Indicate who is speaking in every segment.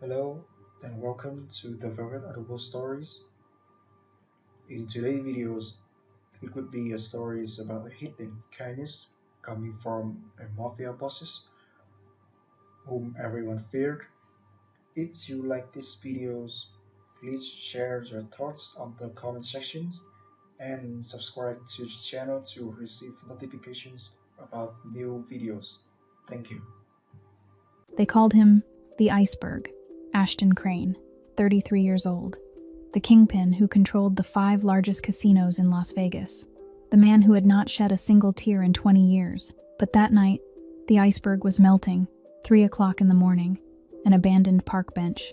Speaker 1: Hello and welcome to the Very Audible Stories. In today's videos, it would be a stories about a hidden kindness coming from a mafia bosses whom everyone feared. If you like these videos, please share your thoughts on the comment sections and subscribe to the channel to receive notifications about new videos. Thank you.
Speaker 2: They called him the Iceberg, Ashton Crane, 33 years old, the kingpin who controlled the 5 largest casinos in Las Vegas, the man who had not shed a single tear in 20 years. But that night, the iceberg was melting, 3 o'clock in the morning, an abandoned park bench,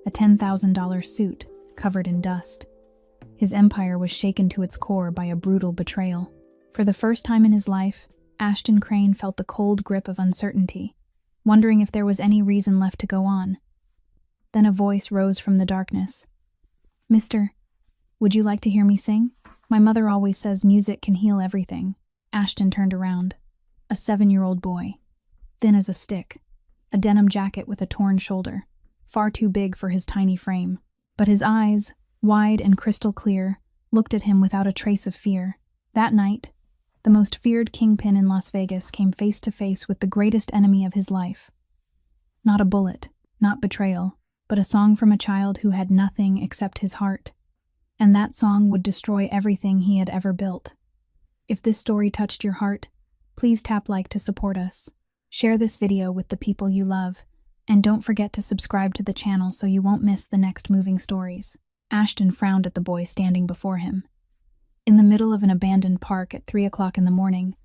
Speaker 2: a $10,000 suit covered in dust. His empire was shaken to its core by a brutal betrayal. For the first time in his life, Ashton Crane felt the cold grip of uncertainty, wondering if there was any reason left to go on. Then a voice rose from the darkness. "Mister, would you like to hear me sing? My mother always says music can heal everything." Ashton turned around. A 7-year-old boy, thin as a stick, a denim jacket with a torn shoulder, far too big for his tiny frame. But his eyes, wide and crystal clear, looked at him without a trace of fear. That night, the most feared kingpin in Las Vegas came face to face with the greatest enemy of his life. Not a bullet, not betrayal, but a song from a child who had nothing except his heart. And that song would destroy everything he had ever built. If this story touched your heart, please tap like to support us. Share this video with the people you love, and don't forget to subscribe to the channel so you won't miss the next moving stories. Ashton frowned at the boy standing before him. In the middle of an abandoned park at 3 o'clock in the morning,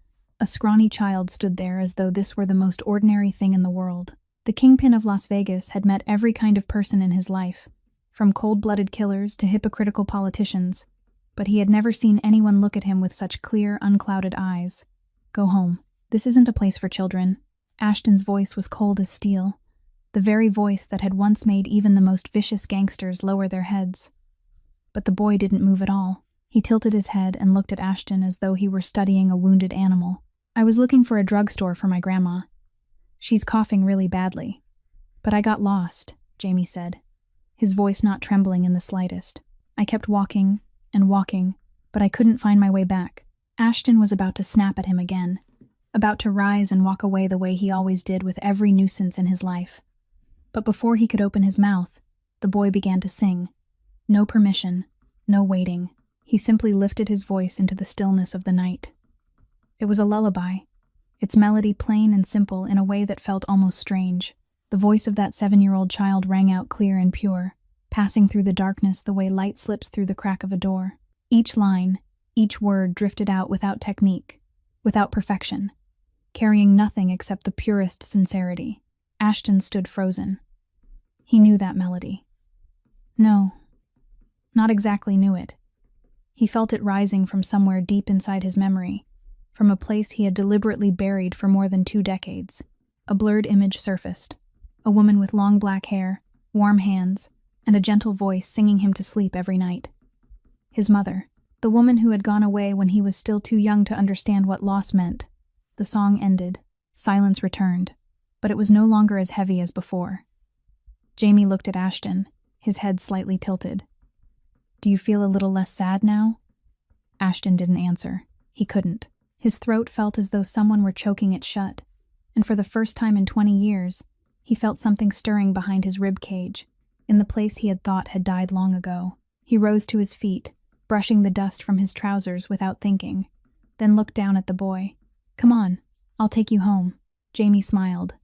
Speaker 2: a scrawny child stood there as though this were the most ordinary thing in the world. The kingpin of Las Vegas had met every kind of person in his life, from cold-blooded killers to hypocritical politicians, but he had never seen anyone look at him with such clear, unclouded eyes. "Go home. This isn't a place for children." Ashton's voice was cold as steel, the very voice that had once made even the most vicious gangsters lower their heads. But the boy didn't move at all. He tilted his head and looked at Ashton as though he were studying a wounded animal. "I was looking for a drugstore for my grandma. She's coughing really badly. But I got lost," Jamie said, his voice not trembling in the slightest. "I kept walking and walking, but I couldn't find my way back." Ashton was about to snap at him again, about to rise and walk away the way he always did with every nuisance in his life. But before he could open his mouth, the boy began to sing. No permission, no waiting. He simply lifted his voice into the stillness of the night. It was a lullaby, its melody plain and simple in a way that felt almost strange. The voice of that 7-year-old child rang out clear and pure, passing through the darkness the way light slips through the crack of a door. Each line, each word drifted out without technique, without perfection, carrying nothing except the purest sincerity. Ashton stood frozen. He knew that melody. No, not exactly knew it. He felt it rising from somewhere deep inside his memory, from a place he had deliberately buried for more than 2 decades. A blurred image surfaced, a woman with long black hair, warm hands, and a gentle voice singing him to sleep every night. His mother, the woman who had gone away when he was still too young to understand what loss meant. The song ended, silence returned, but it was no longer as heavy as before. Jamie looked at Ashton, his head slightly tilted. "Do you feel a little less sad now?" Ashton didn't answer. He couldn't. His throat felt as though someone were choking it shut, and for the first time in 20 years, he felt something stirring behind his rib cage, in the place he had thought had died long ago. He rose to his feet, brushing the dust from his trousers without thinking, then looked down at the boy. "Come on, I'll take you home." Jamie smiled,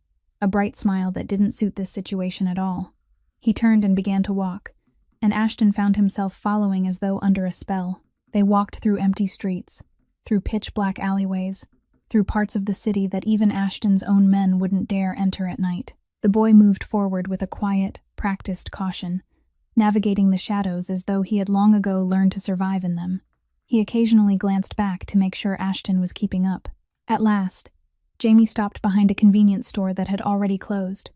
Speaker 2: a bright smile that didn't suit this situation at all. He turned and began to walk, and Ashton found himself following as though under a spell. They walked through empty streets, through pitch-black alleyways, through parts of the city that even Ashton's own men wouldn't dare enter at night. The boy moved forward with a quiet, practiced caution, navigating the shadows as though he had long ago learned to survive in them. He occasionally glanced back to make sure Ashton was keeping up. At last, Jamie stopped behind a convenience store that had already closed.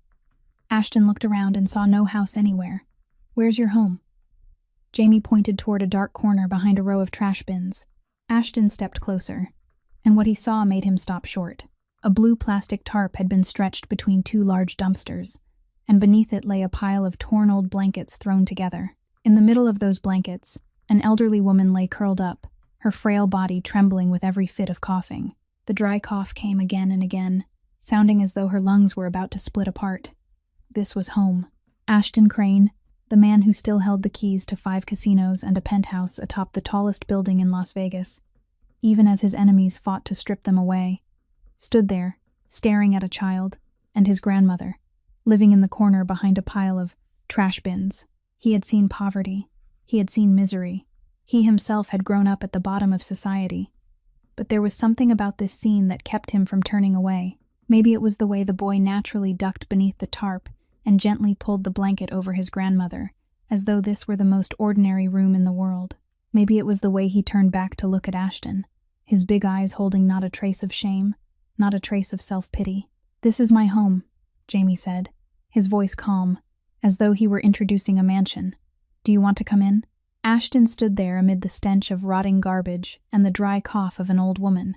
Speaker 2: Ashton looked around and saw no house anywhere. "Where's your home?" Jamie pointed toward a dark corner behind a row of trash bins. Ashton stepped closer, and what he saw made him stop short. A blue plastic tarp had been stretched between 2 large dumpsters, and beneath it lay a pile of torn old blankets thrown together. In the middle of those blankets, an elderly woman lay curled up, her frail body trembling with every fit of coughing. The dry cough came again and again, sounding as though her lungs were about to split apart. This was home. Ashton Crane, the man who still held the keys to 5 casinos and a penthouse atop the tallest building in Las Vegas, even as his enemies fought to strip them away, stood there, staring at a child and his grandmother, living in the corner behind a pile of trash bins. He had seen poverty. He had seen misery. He himself had grown up at the bottom of society. But there was something about this scene that kept him from turning away. Maybe it was the way the boy naturally ducked beneath the tarp and gently pulled the blanket over his grandmother, as though this were the most ordinary room in the world. Maybe it was the way he turned back to look at Ashton, his big eyes holding not a trace of shame, not a trace of self-pity. "This is my home," Jamie said, his voice calm, as though he were introducing a mansion. "Do you want to come in?" Ashton stood there amid the stench of rotting garbage and the dry cough of an old woman.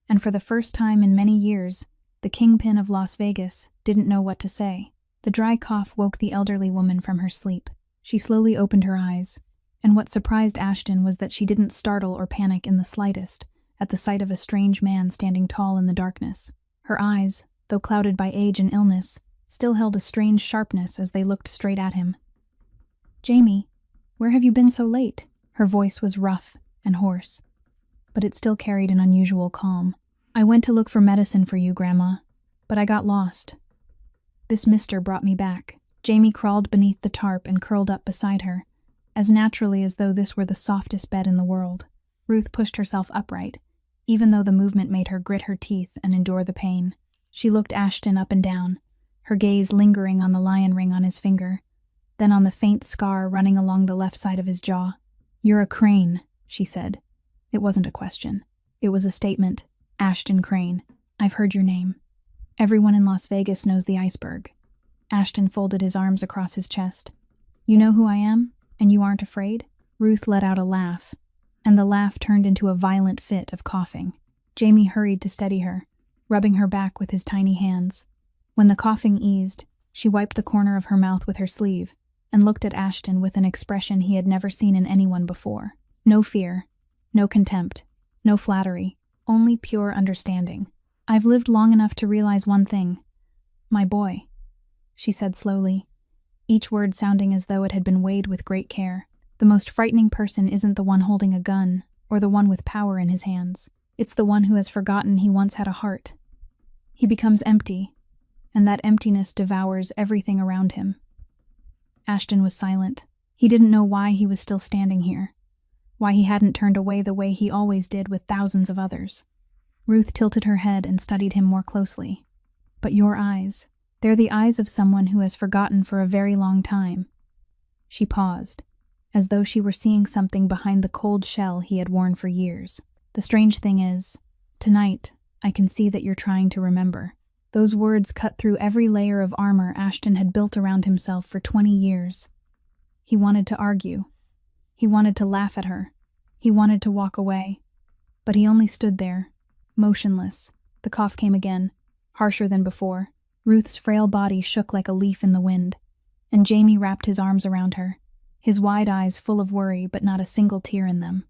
Speaker 2: And for the first time in many years, the kingpin of Las Vegas didn't know what to say. The dry cough woke the elderly woman from her sleep. She slowly opened her eyes, and what surprised Ashton was that she didn't startle or panic in the slightest at the sight of a strange man standing tall in the darkness. Her eyes, though clouded by age and illness, still held a strange sharpness as they looked straight at him. "Jamie, where have you been so late?" Her voice was rough and hoarse, but it still carried an unusual calm. "I went to look for medicine for you, Grandma, but I got lost. This mister brought me back." Jamie crawled beneath the tarp and curled up beside her, as naturally as though this were the softest bed in the world. Ruth pushed herself upright, even though the movement made her grit her teeth and endure the pain. She looked Ashton up and down, her gaze lingering on the lion ring on his finger, then on the faint scar running along the left side of his jaw. "You're a Crane," she said. It wasn't a question. It was a statement. "Ashton Crane. I've heard your name. Everyone in Las Vegas knows the iceberg." Ashton folded his arms across his chest. "You know who I am, and you aren't afraid?" Ruth let out a laugh, and the laugh turned into a violent fit of coughing. Jamie hurried to steady her, rubbing her back with his tiny hands. When the coughing eased, she wiped the corner of her mouth with her sleeve and looked at Ashton with an expression he had never seen in anyone before. No fear, no contempt, no flattery, only pure understanding. "I've lived long enough to realize one thing. My boy," she said slowly, each word sounding as though it had been weighed with great care. "The most frightening person isn't the one holding a gun or the one with power in his hands. It's the one who has forgotten he once had a heart. He becomes empty, and that emptiness devours everything around him." Ashton was silent. He didn't know why he was still standing here, why he hadn't turned away the way he always did with thousands of others. Ruth tilted her head and studied him more closely. "But your eyes, they're the eyes of someone who has forgotten for a very long time." She paused, as though she were seeing something behind the cold shell he had worn for years. "The strange thing is, tonight, I can see that you're trying to remember." Those words cut through every layer of armor Ashton had built around himself for 20 years. He wanted to argue. He wanted to laugh at her. He wanted to walk away. But he only stood there, motionless. The cough came again, harsher than before. Ruth's frail body shook like a leaf in the wind, and Jamie wrapped his arms around her, his wide eyes full of worry but not a single tear in them.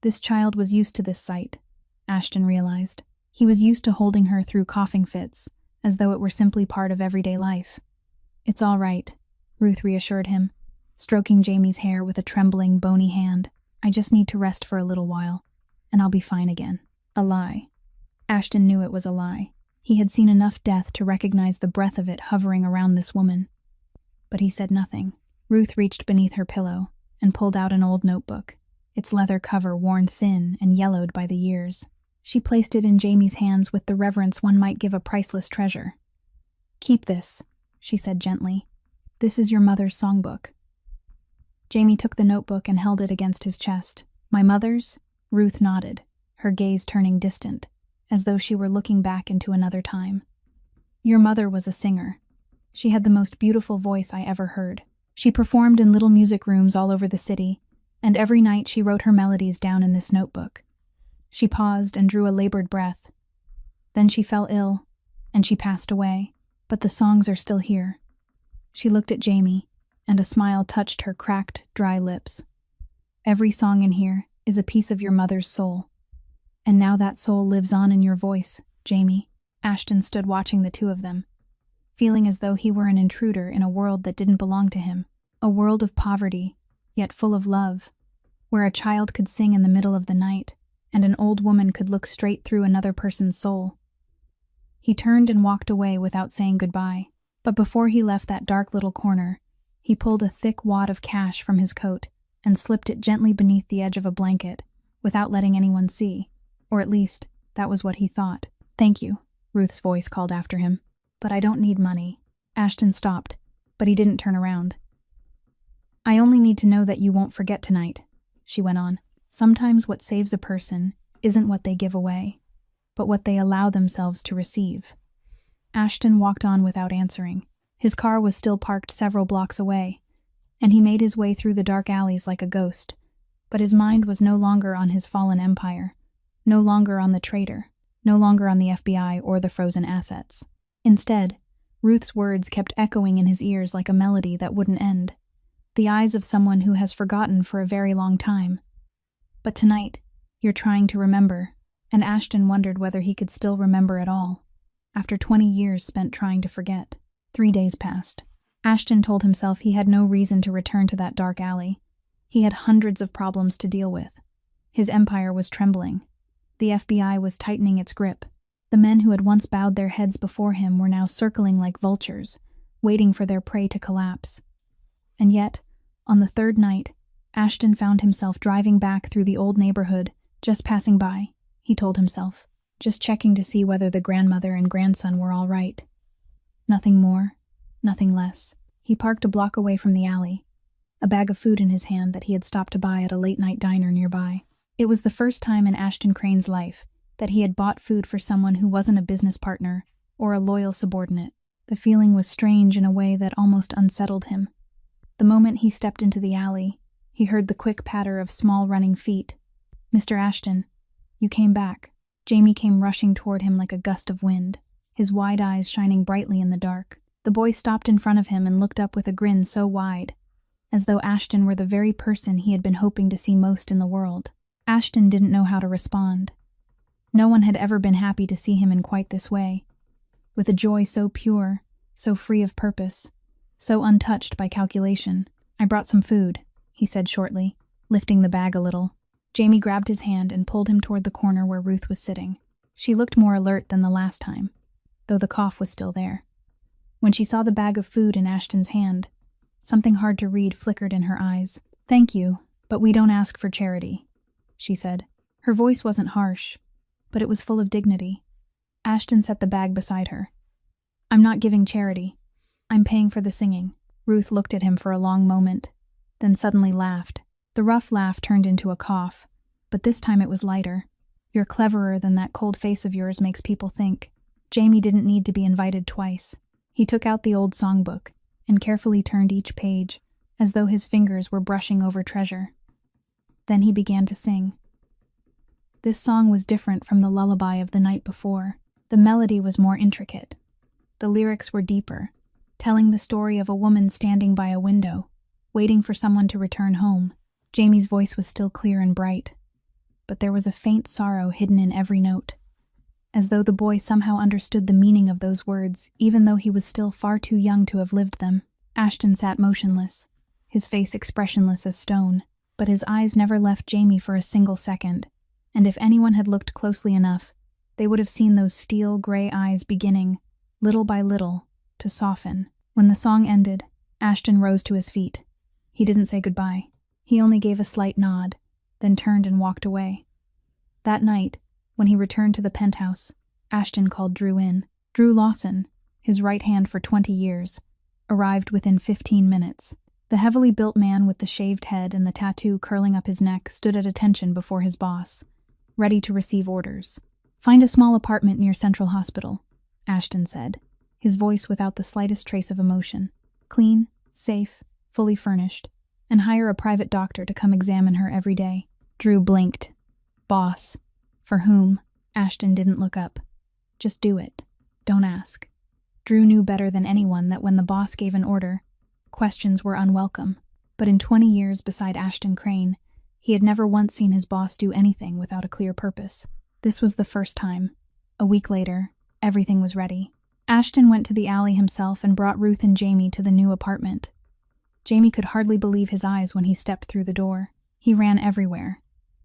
Speaker 2: This child was used to this sight, Ashton realized. He was used to holding her through coughing fits, as though it were simply part of everyday life. "It's all right," Ruth reassured him, stroking Jamie's hair with a trembling, bony hand. "I just need to rest for a little while, and I'll be fine again." A lie. Ashton knew it was a lie. He had seen enough death to recognize the breath of it hovering around this woman. But he said nothing. Ruth reached beneath her pillow and pulled out an old notebook, its leather cover worn thin and yellowed by the years. She placed it in Jamie's hands with the reverence one might give a priceless treasure. "Keep this," she said gently. "This is your mother's songbook." Jamie took the notebook and held it against his chest. "My mother's?" Ruth nodded, her gaze turning distant, as though she were looking back into another time. "Your mother was a singer. She had the most beautiful voice I ever heard. She performed in little music rooms all over the city, and every night she wrote her melodies down in this notebook." She paused and drew a labored breath. "Then she fell ill, and she passed away, but the songs are still here. She looked at Jamie, and a smile touched her cracked, dry lips. "Every song in here is a piece of your mother's soul. And now that soul lives on in your voice, Jamie." Ashton stood watching the two of them, feeling as though he were an intruder in a world that didn't belong to him. A world of poverty, yet full of love, where a child could sing in the middle of the night, and an old woman could look straight through another person's soul. He turned and walked away without saying goodbye, but before he left that dark little corner, he pulled a thick wad of cash from his coat and slipped it gently beneath the edge of a blanket, without letting anyone see, or at least, that was what he thought. "Thank you," Ruth's voice called after him. "But I don't need money." Ashton stopped, but he didn't turn around. "I only need to know that you won't forget tonight," she went on. "Sometimes what saves a person isn't what they give away, but what they allow themselves to receive." Ashton walked on without answering. His car was still parked several blocks away, and he made his way through the dark alleys like a ghost, but his mind was no longer on his fallen empire, no longer on the traitor, no longer on the FBI or the frozen assets. Instead, Ruth's words kept echoing in his ears like a melody that wouldn't end. The eyes of someone who has forgotten for a very long time. "But tonight, you're trying to remember," and Ashton wondered whether he could still remember at all, after 20 years spent trying to forget. 3 days passed. Ashton told himself he had no reason to return to that dark alley. He had hundreds of problems to deal with. His empire was trembling. The FBI was tightening its grip. The men who had once bowed their heads before him were now circling like vultures, waiting for their prey to collapse. And yet, on the third night, Ashton found himself driving back through the old neighborhood, just passing by, he told himself, just checking to see whether the grandmother and grandson were all right. Nothing more, nothing less. He parked a block away from the alley, a bag of food in his hand that he had stopped to buy at a late-night diner nearby. It was the first time in Ashton Crane's life that he had bought food for someone who wasn't a business partner or a loyal subordinate. The feeling was strange in a way that almost unsettled him. The moment he stepped into the alley, he heard the quick patter of small running feet. "Mr. Ashton, you came back." Jamie came rushing toward him like a gust of wind, his wide eyes shining brightly in the dark. The boy stopped in front of him and looked up with a grin so wide, as though Ashton were the very person he had been hoping to see most in the world. Ashton didn't know how to respond. No one had ever been happy to see him in quite this way, with a joy so pure, so free of purpose, so untouched by calculation. "I brought some food," he said shortly, lifting the bag a little. Jamie grabbed his hand and pulled him toward the corner where Ruth was sitting. She looked more alert than the last time, though the cough was still there. When she saw the bag of food in Ashton's hand, something hard to read flickered in her eyes. "Thank you, but we don't ask for charity," she said. Her voice wasn't harsh, but it was full of dignity. Ashton set the bag beside her. "I'm not giving charity. I'm paying for the singing." Ruth looked at him for a long moment, then suddenly laughed. The rough laugh turned into a cough, but this time it was lighter. "You're cleverer than that cold face of yours makes people think." Jamie didn't need to be invited twice. He took out the old songbook and carefully turned each page, as though his fingers were brushing over treasure. Then he began to sing. This song was different from the lullaby of the night before. The melody was more intricate. The lyrics were deeper, telling the story of a woman standing by a window, waiting for someone to return home. Jamie's voice was still clear and bright, but there was a faint sorrow hidden in every note, as though the boy somehow understood the meaning of those words, even though he was still far too young to have lived them. Ashton sat motionless, his face expressionless as stone, but his eyes never left Jamie for a single second, and if anyone had looked closely enough, they would have seen those steel gray eyes beginning, little by little, to soften. When the song ended, Ashton rose to his feet. He didn't say goodbye. He only gave a slight nod, then turned and walked away. That night, when he returned to the penthouse, Ashton called Drew in. Drew Lawson, his right hand for 20 years, arrived within 15 minutes. The heavily built man with the shaved head and the tattoo curling up his neck stood at attention before his boss, ready to receive orders. "Find a small apartment near Central Hospital," Ashton said, his voice without the slightest trace of emotion. "Clean, safe, fully furnished, and hire a private doctor to come examine her every day." Drew blinked. "Boss. For whom?" Ashton didn't look up. "Just do it. Don't ask." Drew knew better than anyone that when the boss gave an order, questions were unwelcome. But in 20 years beside Ashton Crane, he had never once seen his boss do anything without a clear purpose. This was the first time. A week later, everything was ready. Ashton went to the alley himself and brought Ruth and Jamie to the new apartment. Jamie could hardly believe his eyes when he stepped through the door. He ran everywhere,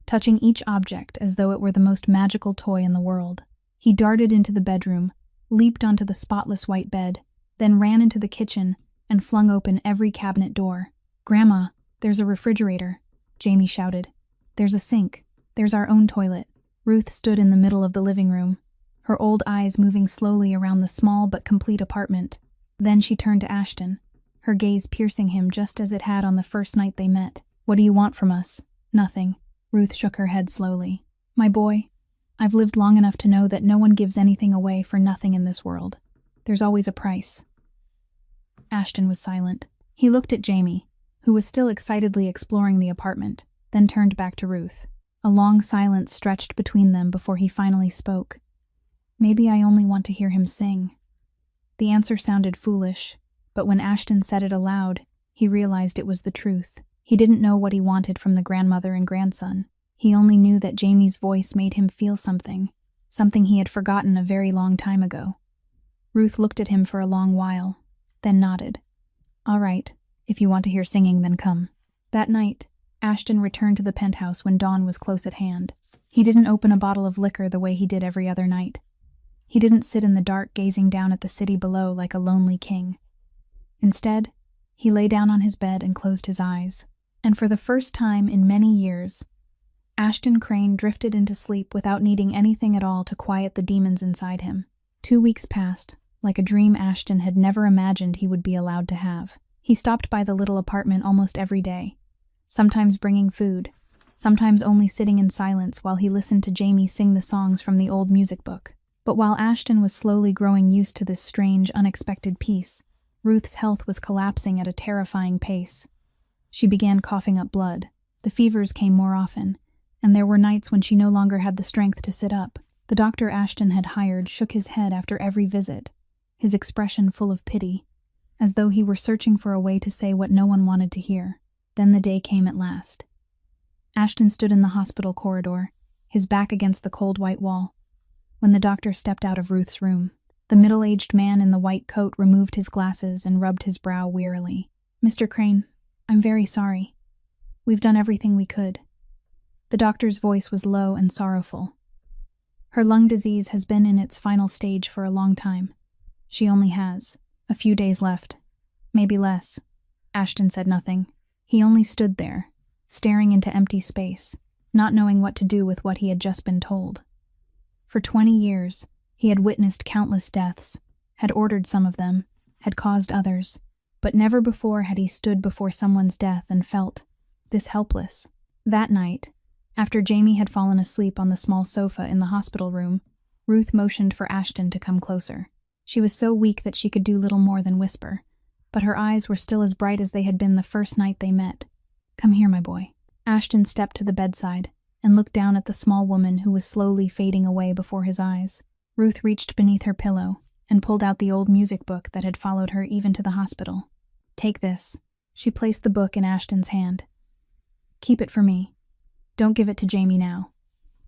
Speaker 2: touching each object as though it were the most magical toy in the world. He darted into the bedroom, leaped onto the spotless white bed, then ran into the kitchen and flung open every cabinet door. "Grandma, there's a refrigerator," Jamie shouted. "There's a sink. There's our own toilet." Ruth stood in the middle of the living room, her old eyes moving slowly around the small but complete apartment. Then she turned to Ashton, her gaze piercing him just as it had on the first night they met. "What do you want from us?" "Nothing." Ruth shook her head slowly. "My boy, I've lived long enough to know that no one gives anything away for nothing in this world. There's always a price." Ashton was silent. He looked at Jamie, who was still excitedly exploring the apartment, then turned back to Ruth. A long silence stretched between them before he finally spoke. "Maybe I only want to hear him sing." The answer sounded foolish, but when Ashton said it aloud, he realized it was the truth. He didn't know what he wanted from the grandmother and grandson. He only knew that Jamie's voice made him feel something he had forgotten a very long time ago. Ruth looked at him for a long while, then nodded. "All right, if you want to hear singing, then come." That night, Ashton returned to the penthouse when dawn was close at hand. He didn't open a bottle of liquor the way he did every other night. He didn't sit in the dark gazing down at the city below like a lonely king. Instead, he lay down on his bed and closed his eyes. And for the first time in many years, Ashton Crane drifted into sleep without needing anything at all to quiet the demons inside him. 2 weeks passed, like a dream Ashton had never imagined he would be allowed to have. He stopped by the little apartment almost every day, sometimes bringing food, sometimes only sitting in silence while he listened to Jamie sing the songs from the old music book. But while Ashton was slowly growing used to this strange, unexpected peace, Ruth's health was collapsing at a terrifying pace. She began coughing up blood. The fevers came more often, and there were nights when she no longer had the strength to sit up. The doctor Ashton had hired shook his head after every visit, his expression full of pity, as though he were searching for a way to say what no one wanted to hear. Then the day came at last. Ashton stood in the hospital corridor, his back against the cold white wall, when the doctor stepped out of Ruth's room. The middle-aged man in the white coat removed his glasses and rubbed his brow wearily. "Mr. Crane, I'm very sorry. We've done everything we could." The doctor's voice was low and sorrowful. "Her lung disease has been in its final stage for a long time. She only has a few days left. Maybe less." Ashton said nothing. He only stood there, staring into empty space, not knowing what to do with what he had just been told. For 20 years, he had witnessed countless deaths, had ordered some of them, had caused others, but never before had he stood before someone's death and felt this helpless. That night, after Jamie had fallen asleep on the small sofa in the hospital room, Ruth motioned for Ashton to come closer. She was so weak that she could do little more than whisper, but her eyes were still as bright as they had been the first night they met. "Come here, my boy." Ashton stepped to the bedside and looked down at the small woman who was slowly fading away before his eyes. Ruth reached beneath her pillow and pulled out the old music book that had followed her even to the hospital. "Take this." She placed the book in Ashton's hand. "Keep it for me. Don't give it to Jamie now.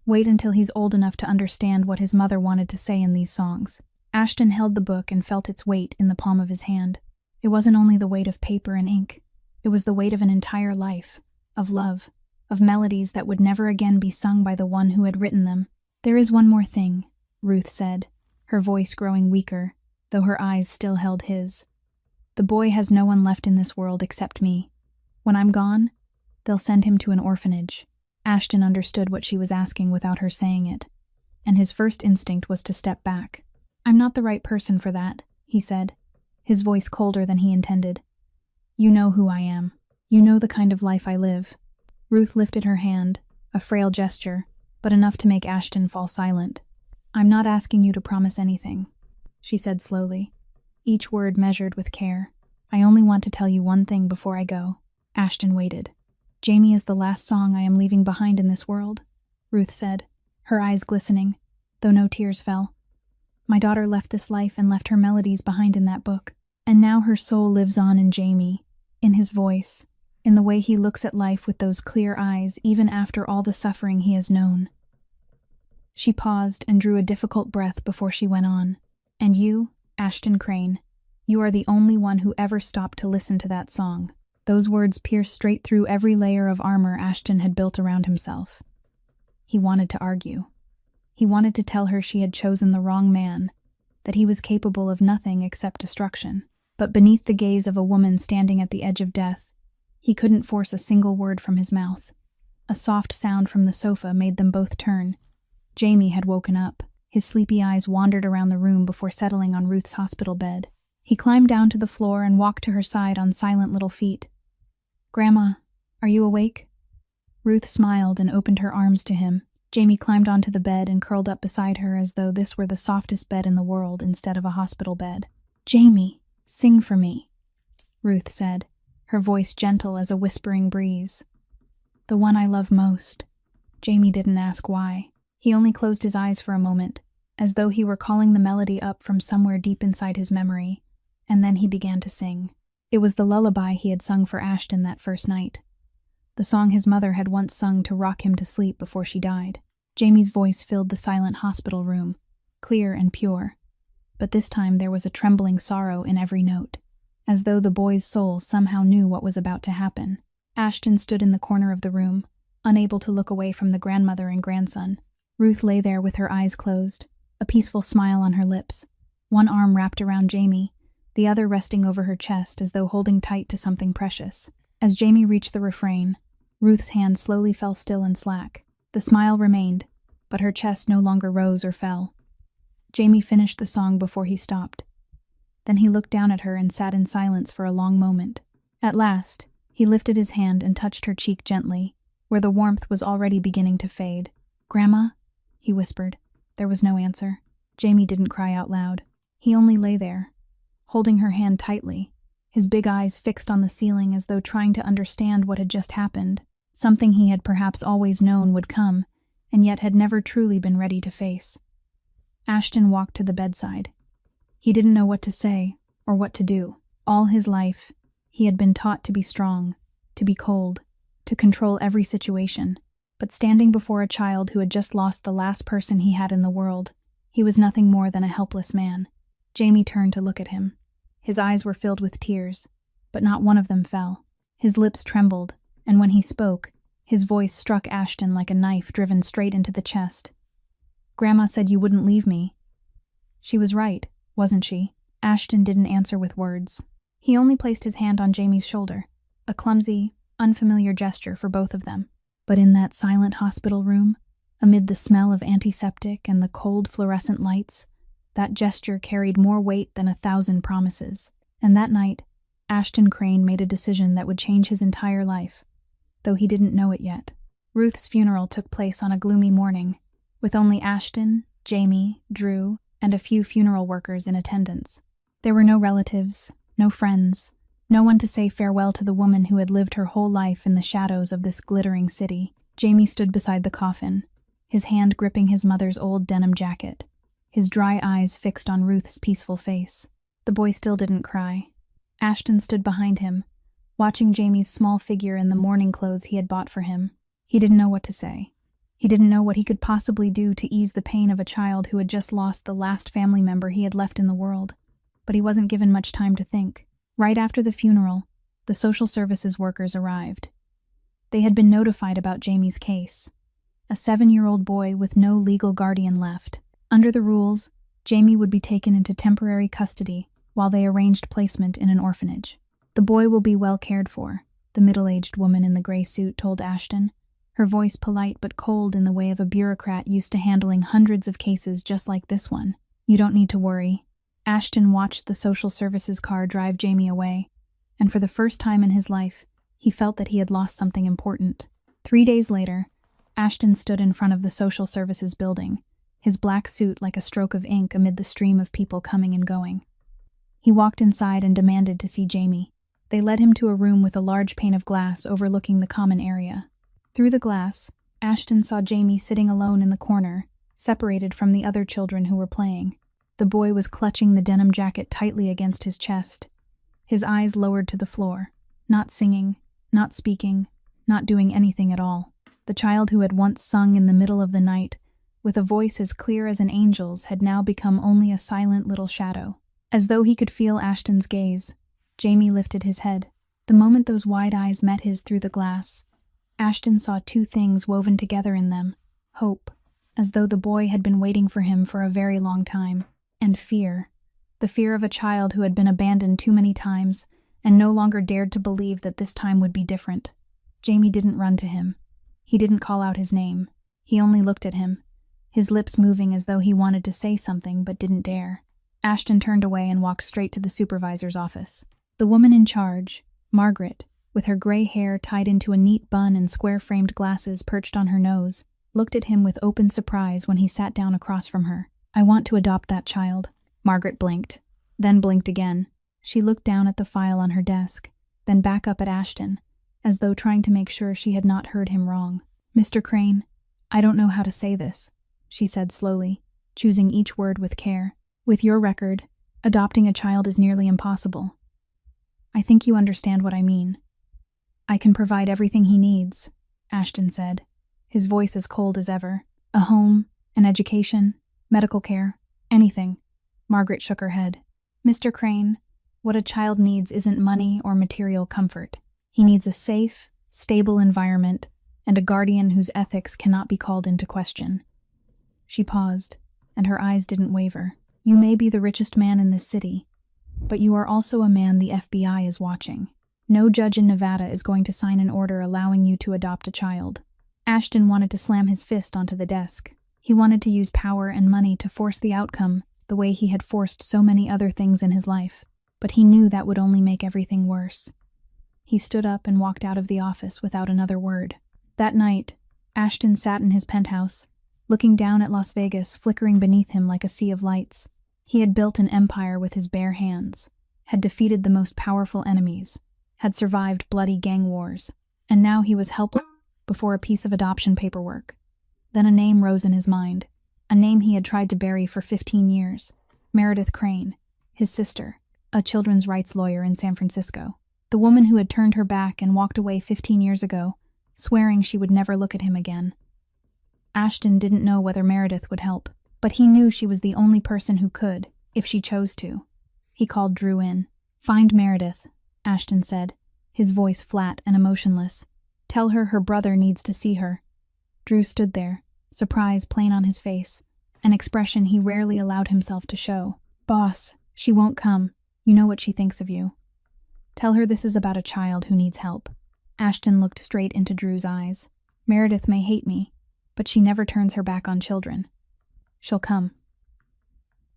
Speaker 2: Wait until he's old enough to understand what his mother wanted to say in these songs." Ashton held the book and felt its weight in the palm of his hand. It wasn't only the weight of paper and ink. It was the weight of an entire life, of love, of melodies that would never again be sung by the one who had written them. "There is one more thing," Ruth said, her voice growing weaker, though her eyes still held his. "The boy has no one left in this world except me. When I'm gone, they'll send him to an orphanage." Ashton understood what she was asking without her saying it, and his first instinct was to step back. "I'm not the right person for that," he said, his voice colder than he intended. "You know who I am. You know the kind of life I live." Ruth lifted her hand, a frail gesture, but enough to make Ashton fall silent. "I'm not asking you to promise anything," she said slowly, each word measured with care. "I only want to tell you one thing before I go." Ashton waited. "Jamie is the last song I am leaving behind in this world," Ruth said, her eyes glistening, though no tears fell. My daughter left this life and left her melodies behind in that book. And now her soul lives on in Jamie, in his voice, in the way he looks at life with those clear eyes even after all the suffering he has known. She paused and drew a difficult breath before she went on. And you, Ashton Crane, you are the only one who ever stopped to listen to that song. Those words pierced straight through every layer of armor Ashton had built around himself. He wanted to argue. He wanted to tell her she had chosen the wrong man, that he was capable of nothing except destruction. But beneath the gaze of a woman standing at the edge of death, he couldn't force a single word from his mouth. A soft sound from the sofa made them both turn. Jamie had woken up. His sleepy eyes wandered around the room before settling on Ruth's hospital bed. He climbed down to the floor and walked to her side on silent little feet. "Grandma, are you awake?" Ruth smiled and opened her arms to him. Jamie climbed onto the bed and curled up beside her as though this were the softest bed in the world instead of a hospital bed. "Jamie, sing for me," Ruth said, her voice gentle as a whispering breeze. "The one I love most." Jamie didn't ask why. He only closed his eyes for a moment, as though he were calling the melody up from somewhere deep inside his memory, and then he began to sing. It was the lullaby he had sung for Ashton that first night, the song his mother had once sung to rock him to sleep before she died. Jamie's voice filled the silent hospital room, clear and pure, but this time there was a trembling sorrow in every note, as though the boy's soul somehow knew what was about to happen. Ashton stood in the corner of the room, unable to look away from the grandmother and grandson. Ruth lay there with her eyes closed, a peaceful smile on her lips, one arm wrapped around Jamie, the other resting over her chest as though holding tight to something precious. As Jamie reached the refrain, Ruth's hand slowly fell still and slack. The smile remained, but her chest no longer rose or fell. Jamie finished the song before he stopped. Then he looked down at her and sat in silence for a long moment. At last, he lifted his hand and touched her cheek gently, where the warmth was already beginning to fade. "Grandma?" he whispered. There was no answer. Jamie didn't cry out loud. He only lay there, holding her hand tightly, his big eyes fixed on the ceiling as though trying to understand what had just happened, something he had perhaps always known would come, and yet had never truly been ready to face. Ashton walked to the bedside. He didn't know what to say or what to do. All his life, he had been taught to be strong, to be cold, to control every situation. But standing before a child who had just lost the last person he had in the world, he was nothing more than a helpless man. Jamie turned to look at him. His eyes were filled with tears, but not one of them fell. His lips trembled, and when he spoke, his voice struck Ashton like a knife driven straight into the chest. "Grandma said you wouldn't leave me." She was right, wasn't she? Ashton didn't answer with words. He only placed his hand on Jamie's shoulder, a clumsy, unfamiliar gesture for both of them. But in that silent hospital room, amid the smell of antiseptic and the cold fluorescent lights, that gesture carried more weight than 1,000 promises. And that night, Ashton Crane made a decision that would change his entire life, though he didn't know it yet. Ruth's funeral took place on a gloomy morning, with only Ashton, Jamie, Drew, and a few funeral workers in attendance. There were no relatives, no friends, no one to say farewell to the woman who had lived her whole life in the shadows of this glittering city. Jamie stood beside the coffin, his hand gripping his mother's old denim jacket, his dry eyes fixed on Ruth's peaceful face. The boy still didn't cry. Ashton stood behind him, watching Jamie's small figure in the mourning clothes he had bought for him. He didn't know what to say. He didn't know what he could possibly do to ease the pain of a child who had just lost the last family member he had left in the world. But he wasn't given much time to think. Right after the funeral, the social services workers arrived. They had been notified about Jamie's case. A 7-year-old boy with no legal guardian left. Under the rules, Jamie would be taken into temporary custody while they arranged placement in an orphanage. "The boy will be well cared for," the middle-aged woman in the gray suit told Ashton, her voice polite but cold in the way of a bureaucrat used to handling hundreds of cases just like this one. "You don't need to worry." Ashton watched the social services car drive Jamie away, and for the first time in his life, he felt that he had lost something important. 3 days later, Ashton stood in front of the social services building, his black suit like a stroke of ink amid the stream of people coming and going. He walked inside and demanded to see Jamie. They led him to a room with a large pane of glass overlooking the common area. Through the glass, Ashton saw Jamie sitting alone in the corner, separated from the other children who were playing. The boy was clutching the denim jacket tightly against his chest, his eyes lowered to the floor, not singing, not speaking, not doing anything at all. The child who had once sung in the middle of the night, with a voice as clear as an angel's, had now become only a silent little shadow. As though he could feel Ashton's gaze, Jamie lifted his head. The moment those wide eyes met his through the glass, Ashton saw two things woven together in them: hope, as though the boy had been waiting for him for a very long time, and fear, the fear of a child who had been abandoned too many times and no longer dared to believe that this time would be different. Jamie didn't run to him. He didn't call out his name. He only looked at him, his lips moving as though he wanted to say something but didn't dare. Ashton turned away and walked straight to the supervisor's office. The woman in charge, Margaret, with her gray hair tied into a neat bun and square-framed glasses perched on her nose, looked at him with open surprise when he sat down across from her. "I want to adopt that child." Margaret blinked, then blinked again. She looked down at the file on her desk, then back up at Ashton, as though trying to make sure she had not heard him wrong. "Mr. Crane, I don't know how to say this," she said slowly, choosing each word with care. "With your record, adopting a child is nearly impossible. I think you understand what I mean." "I can provide everything he needs," Ashton said, his voice as cold as ever. "A home, an education, medical care, anything." Margaret shook her head. "Mr. Crane, what a child needs isn't money or material comfort. He needs a safe, stable environment and a guardian whose ethics cannot be called into question." She paused, and her eyes didn't waver. "You may be the richest man in this city, but you are also a man the FBI is watching. No judge in Nevada is going to sign an order allowing you to adopt a child." Ashton wanted to slam his fist onto the desk. He wanted to use power and money to force the outcome the way he had forced so many other things in his life, but he knew that would only make everything worse. He stood up and walked out of the office without another word. That night, Ashton sat in his penthouse, looking down at Las Vegas flickering beneath him like a sea of lights. He had built an empire with his bare hands, had defeated the most powerful enemies, had survived bloody gang wars, and now he was helpless before a piece of adoption paperwork. Then a name rose in his mind, a name he had tried to bury for 15 years. Meredith Crane, his sister, a children's rights lawyer in San Francisco. The woman who had turned her back and walked away 15 years ago, swearing she would never look at him again. Ashton didn't know whether Meredith would help, but he knew she was the only person who could, if she chose to. He called Drew in. "Find Meredith," Ashton said, his voice flat and emotionless. "Tell her her brother needs to see her." Drew stood there, surprise plain on his face, an expression he rarely allowed himself to show. "Boss, she won't come. You know what she thinks of you. Tell her this is about a child who needs help." Ashton looked straight into Drew's eyes. "Meredith may hate me, but she never turns her back on children. She'll come."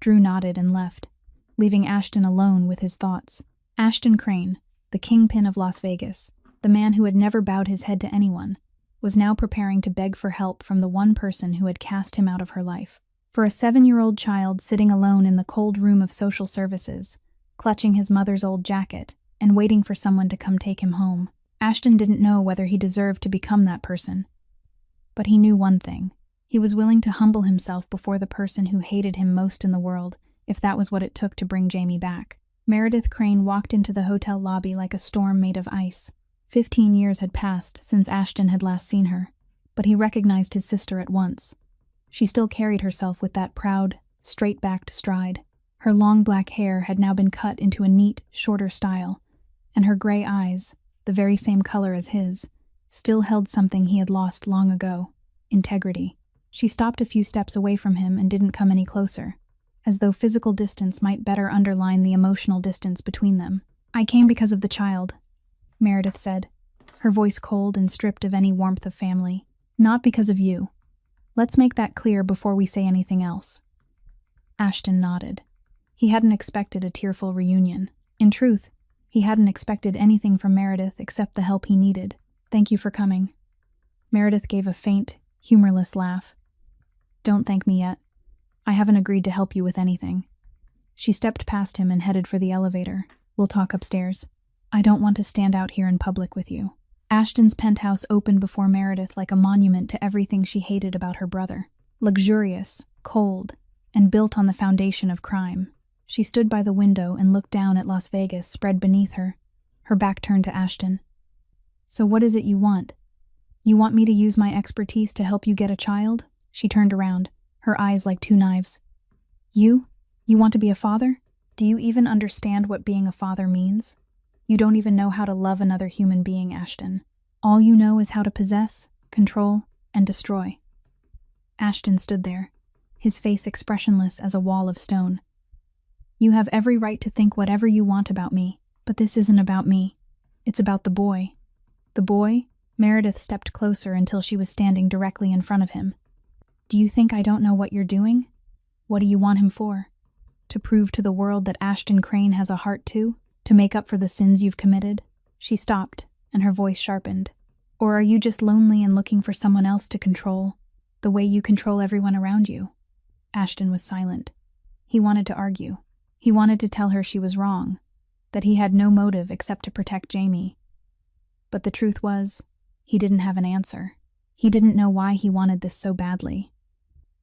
Speaker 2: Drew nodded and left, leaving Ashton alone with his thoughts. Ashton Crane, the kingpin of Las Vegas, the man who had never bowed his head to anyone, was now preparing to beg for help from the one person who had cast him out of her life. For a 7-year-old child sitting alone in the cold room of social services, clutching his mother's old jacket, and waiting for someone to come take him home, Ashton didn't know whether he deserved to become that person. But he knew one thing. He was willing to humble himself before the person who hated him most in the world, if that was what it took to bring Jamie back. Meredith Crane walked into the hotel lobby like a storm made of ice. 15 years had passed since Ashton had last seen her, but he recognized his sister at once. She still carried herself with that proud, straight-backed stride. Her long black hair had now been cut into a neat, shorter style, and her gray eyes, the very same color as his, still held something he had lost long ago: integrity. She stopped a few steps away from him and didn't come any closer, as though physical distance might better underline the emotional distance between them. "I came because of the child," Meredith said, her voice cold and stripped of any warmth of family. "Not because of you. Let's make that clear before we say anything else." Ashton nodded. He hadn't expected a tearful reunion. In truth, he hadn't expected anything from Meredith except the help he needed. "Thank you for coming." Meredith gave a faint, humorless laugh. "Don't thank me yet. I haven't agreed to help you with anything." She stepped past him and headed for the elevator. "We'll talk upstairs. I don't want to stand out here in public with you." Ashton's penthouse opened before Meredith like a monument to everything she hated about her brother. Luxurious, cold, and built on the foundation of crime. She stood by the window and looked down at Las Vegas spread beneath her, her back turned to Ashton. "So what is it you want? You want me to use my expertise to help you get a child?" She turned around, her eyes like two knives. You? You want to be a father? Do you even understand what being a father means? You don't even know how to love another human being, Ashton. All you know is how to possess, control, and destroy. Ashton stood there, his face expressionless as a wall of stone. "You have every right to think whatever you want about me, but this isn't about me. It's about the boy." "The boy?" Meredith stepped closer until she was standing directly in front of him. "Do you think I don't know what you're doing? What do you want him for? To prove to the world that Ashton Crane has a heart too? To make up for the sins you've committed?" She stopped, and her voice sharpened. "Or are you just lonely and looking for someone else to control, the way you control everyone around you?" Ashton was silent. He wanted to argue. He wanted to tell her she was wrong, that he had no motive except to protect Jamie. But the truth was, he didn't have an answer. He didn't know why he wanted this so badly.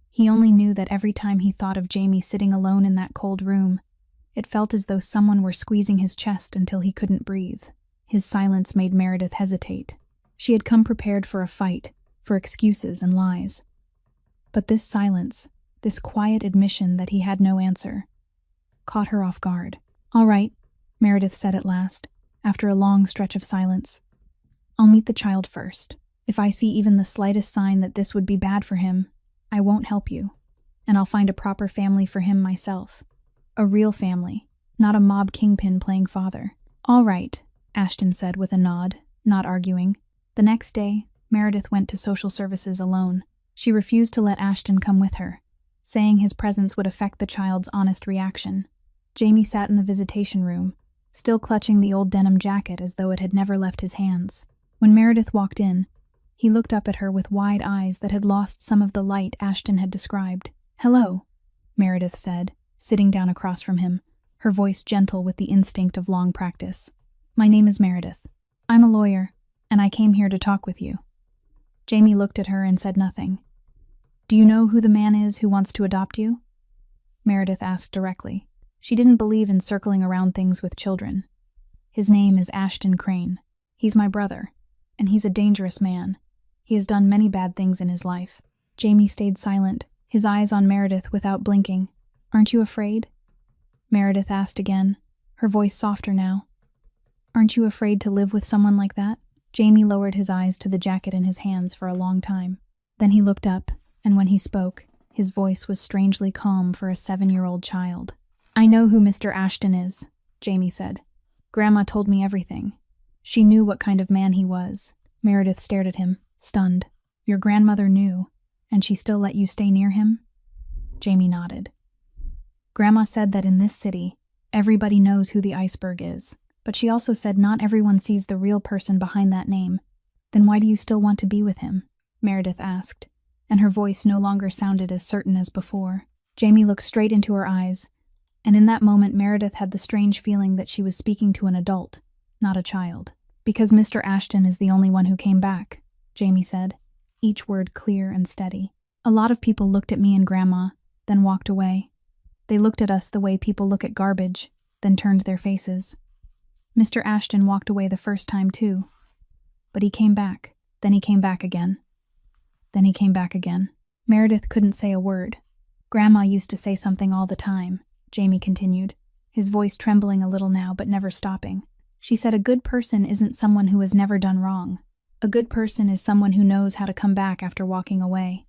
Speaker 2: He only knew that every time he thought of Jamie sitting alone in that cold room, it felt as though someone were squeezing his chest until he couldn't breathe. His silence made Meredith hesitate. She had come prepared for a fight, for excuses and lies. But this silence, this quiet admission that he had no answer, caught her off guard. "All right," Meredith said at last, after a long stretch of silence. "I'll meet the child first. If I see even the slightest sign that this would be bad for him, I won't help you. And I'll find a proper family for him myself. A real family, not a mob kingpin playing father." "All right," Ashton said with a nod, not arguing. The next day, Meredith went to social services alone. She refused to let Ashton come with her, saying his presence would affect the child's honest reaction. Jamie sat in the visitation room, still clutching the old denim jacket as though it had never left his hands. When Meredith walked in, he looked up at her with wide eyes that had lost some of the light Ashton had described. "Hello," Meredith said, sitting down across from him, her voice gentle with the instinct of long practice. "My name is Meredith. I'm a lawyer, and I came here to talk with you." Jamie looked at her and said nothing. "Do you know who the man is who wants to adopt you?" Meredith asked directly. She didn't believe in circling around things with children. "His name is Ashton Crane. He's my brother, and he's a dangerous man. He has done many bad things in his life." Jamie stayed silent, his eyes on Meredith without blinking. "Aren't you afraid?" Meredith asked again, her voice softer now. "Aren't you afraid to live with someone like that?" Jamie lowered his eyes to the jacket in his hands for a long time. Then he looked up, and when he spoke, his voice was strangely calm for a 7-year-old child. "I know who Mr. Ashton is," Jamie said. "Grandma told me everything. She knew what kind of man he was." Meredith stared at him, stunned. "Your grandmother knew, and she still let you stay near him?" Jamie nodded. "Grandma said that in this city, everybody knows who the iceberg is, but she also said not everyone sees the real person behind that name. Then why do you still want to be with him?" Meredith asked, and her voice no longer sounded as certain as before. Jamie looked straight into her eyes, and in that moment Meredith had the strange feeling that she was speaking to an adult, not a child. "Because Mr. Ashton is the only one who came back," Jamie said, each word clear and steady. "A lot of people looked at me and Grandma, then walked away. They looked at us the way people look at garbage, then turned their faces. Mr. Ashton walked away the first time too. But he came back, then he came back again. Then he came back again." Meredith couldn't say a word. "Grandma used to say something all the time," Jamie continued, his voice trembling a little now but never stopping. "She said a good person isn't someone who has never done wrong. A good person is someone who knows how to come back after walking away."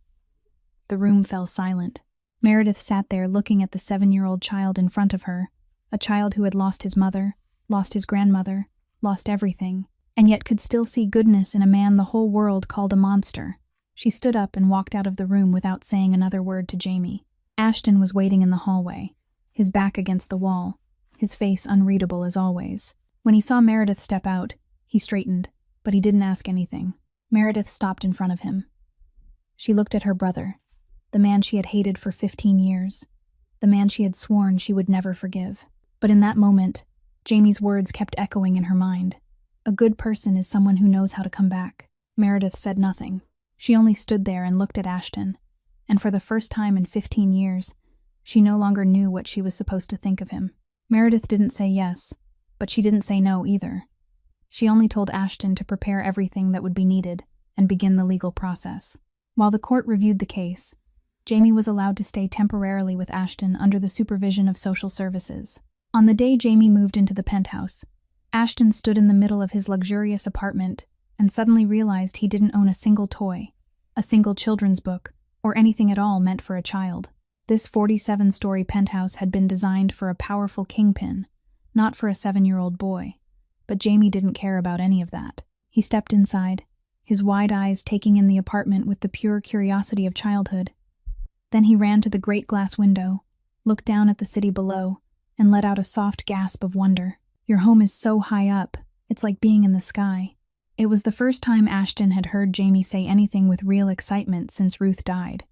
Speaker 2: The room fell silent. Meredith sat there looking at the 7-year-old child in front of her, a child who had lost his mother, lost his grandmother, lost everything, and yet could still see goodness in a man the whole world called a monster. She stood up and walked out of the room without saying another word to Jamie. Ashton was waiting in the hallway, his back against the wall, his face unreadable as always. When he saw Meredith step out, he straightened, but he didn't ask anything. Meredith stopped in front of him. She looked at her brother, the man she had hated for 15 years, the man she had sworn she would never forgive. But in that moment, Jamie's words kept echoing in her mind. A good person is someone who knows how to come back. Meredith said nothing. She only stood there and looked at Ashton, and for the first time in 15 years, She no longer knew what she was supposed to think of him. Meredith didn't say yes, but she didn't say no either. She only told Ashton to prepare everything that would be needed and begin the legal process. While the court reviewed the case, Jamie was allowed to stay temporarily with Ashton under the supervision of social services. On the day Jamie moved into the penthouse, Ashton stood in the middle of his luxurious apartment and suddenly realized he didn't own a single toy, a single children's book, or anything at all meant for a child. This 47-story penthouse had been designed for a powerful kingpin, not for a 7-year-old boy. But Jamie didn't care about any of that. He stepped inside, his wide eyes taking in the apartment with the pure curiosity of childhood. Then he ran to the great glass window, looked down at the city below, and let out a soft gasp of wonder. Your home is so high up, it's like being in the sky. It was the first time Ashton had heard Jamie say anything with real excitement since Ruth died.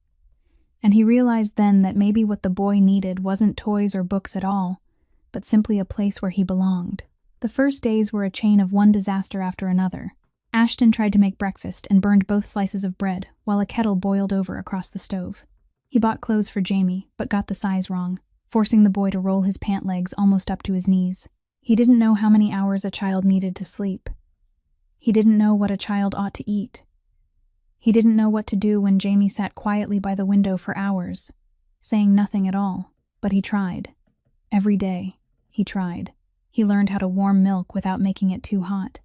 Speaker 2: And he realized then that maybe what the boy needed wasn't toys or books at all, but simply a place where he belonged. The first days were a chain of one disaster after another. Ashton tried to make breakfast and burned both slices of bread while a kettle boiled over across the stove. He bought clothes for Jamie, but got the size wrong, forcing the boy to roll his pant legs almost up to his knees. He didn't know how many hours a child needed to sleep. He didn't know what a child ought to eat. He didn't know what to do when Jamie sat quietly by the window for hours, saying nothing at all. But he tried. Every day, he tried. He learned how to warm milk without making it too hot.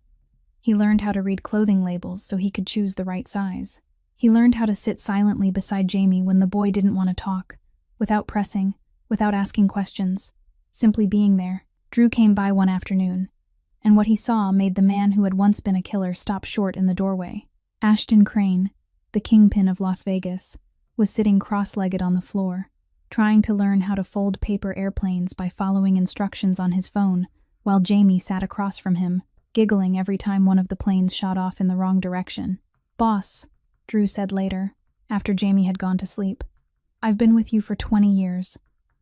Speaker 2: He learned how to read clothing labels so he could choose the right size. He learned how to sit silently beside Jamie when the boy didn't want to talk, without pressing, without asking questions, simply being there. Drew came by one afternoon, and what he saw made the man who had once been a killer stop short in the doorway. Ashton Crane, the kingpin of Las Vegas, was sitting cross-legged on the floor, trying to learn how to fold paper airplanes by following instructions on his phone, while Jamie sat across from him, giggling every time one of the planes shot off in the wrong direction. "Boss," Drew said later, after Jamie had gone to sleep, "I've been with you for 20 years.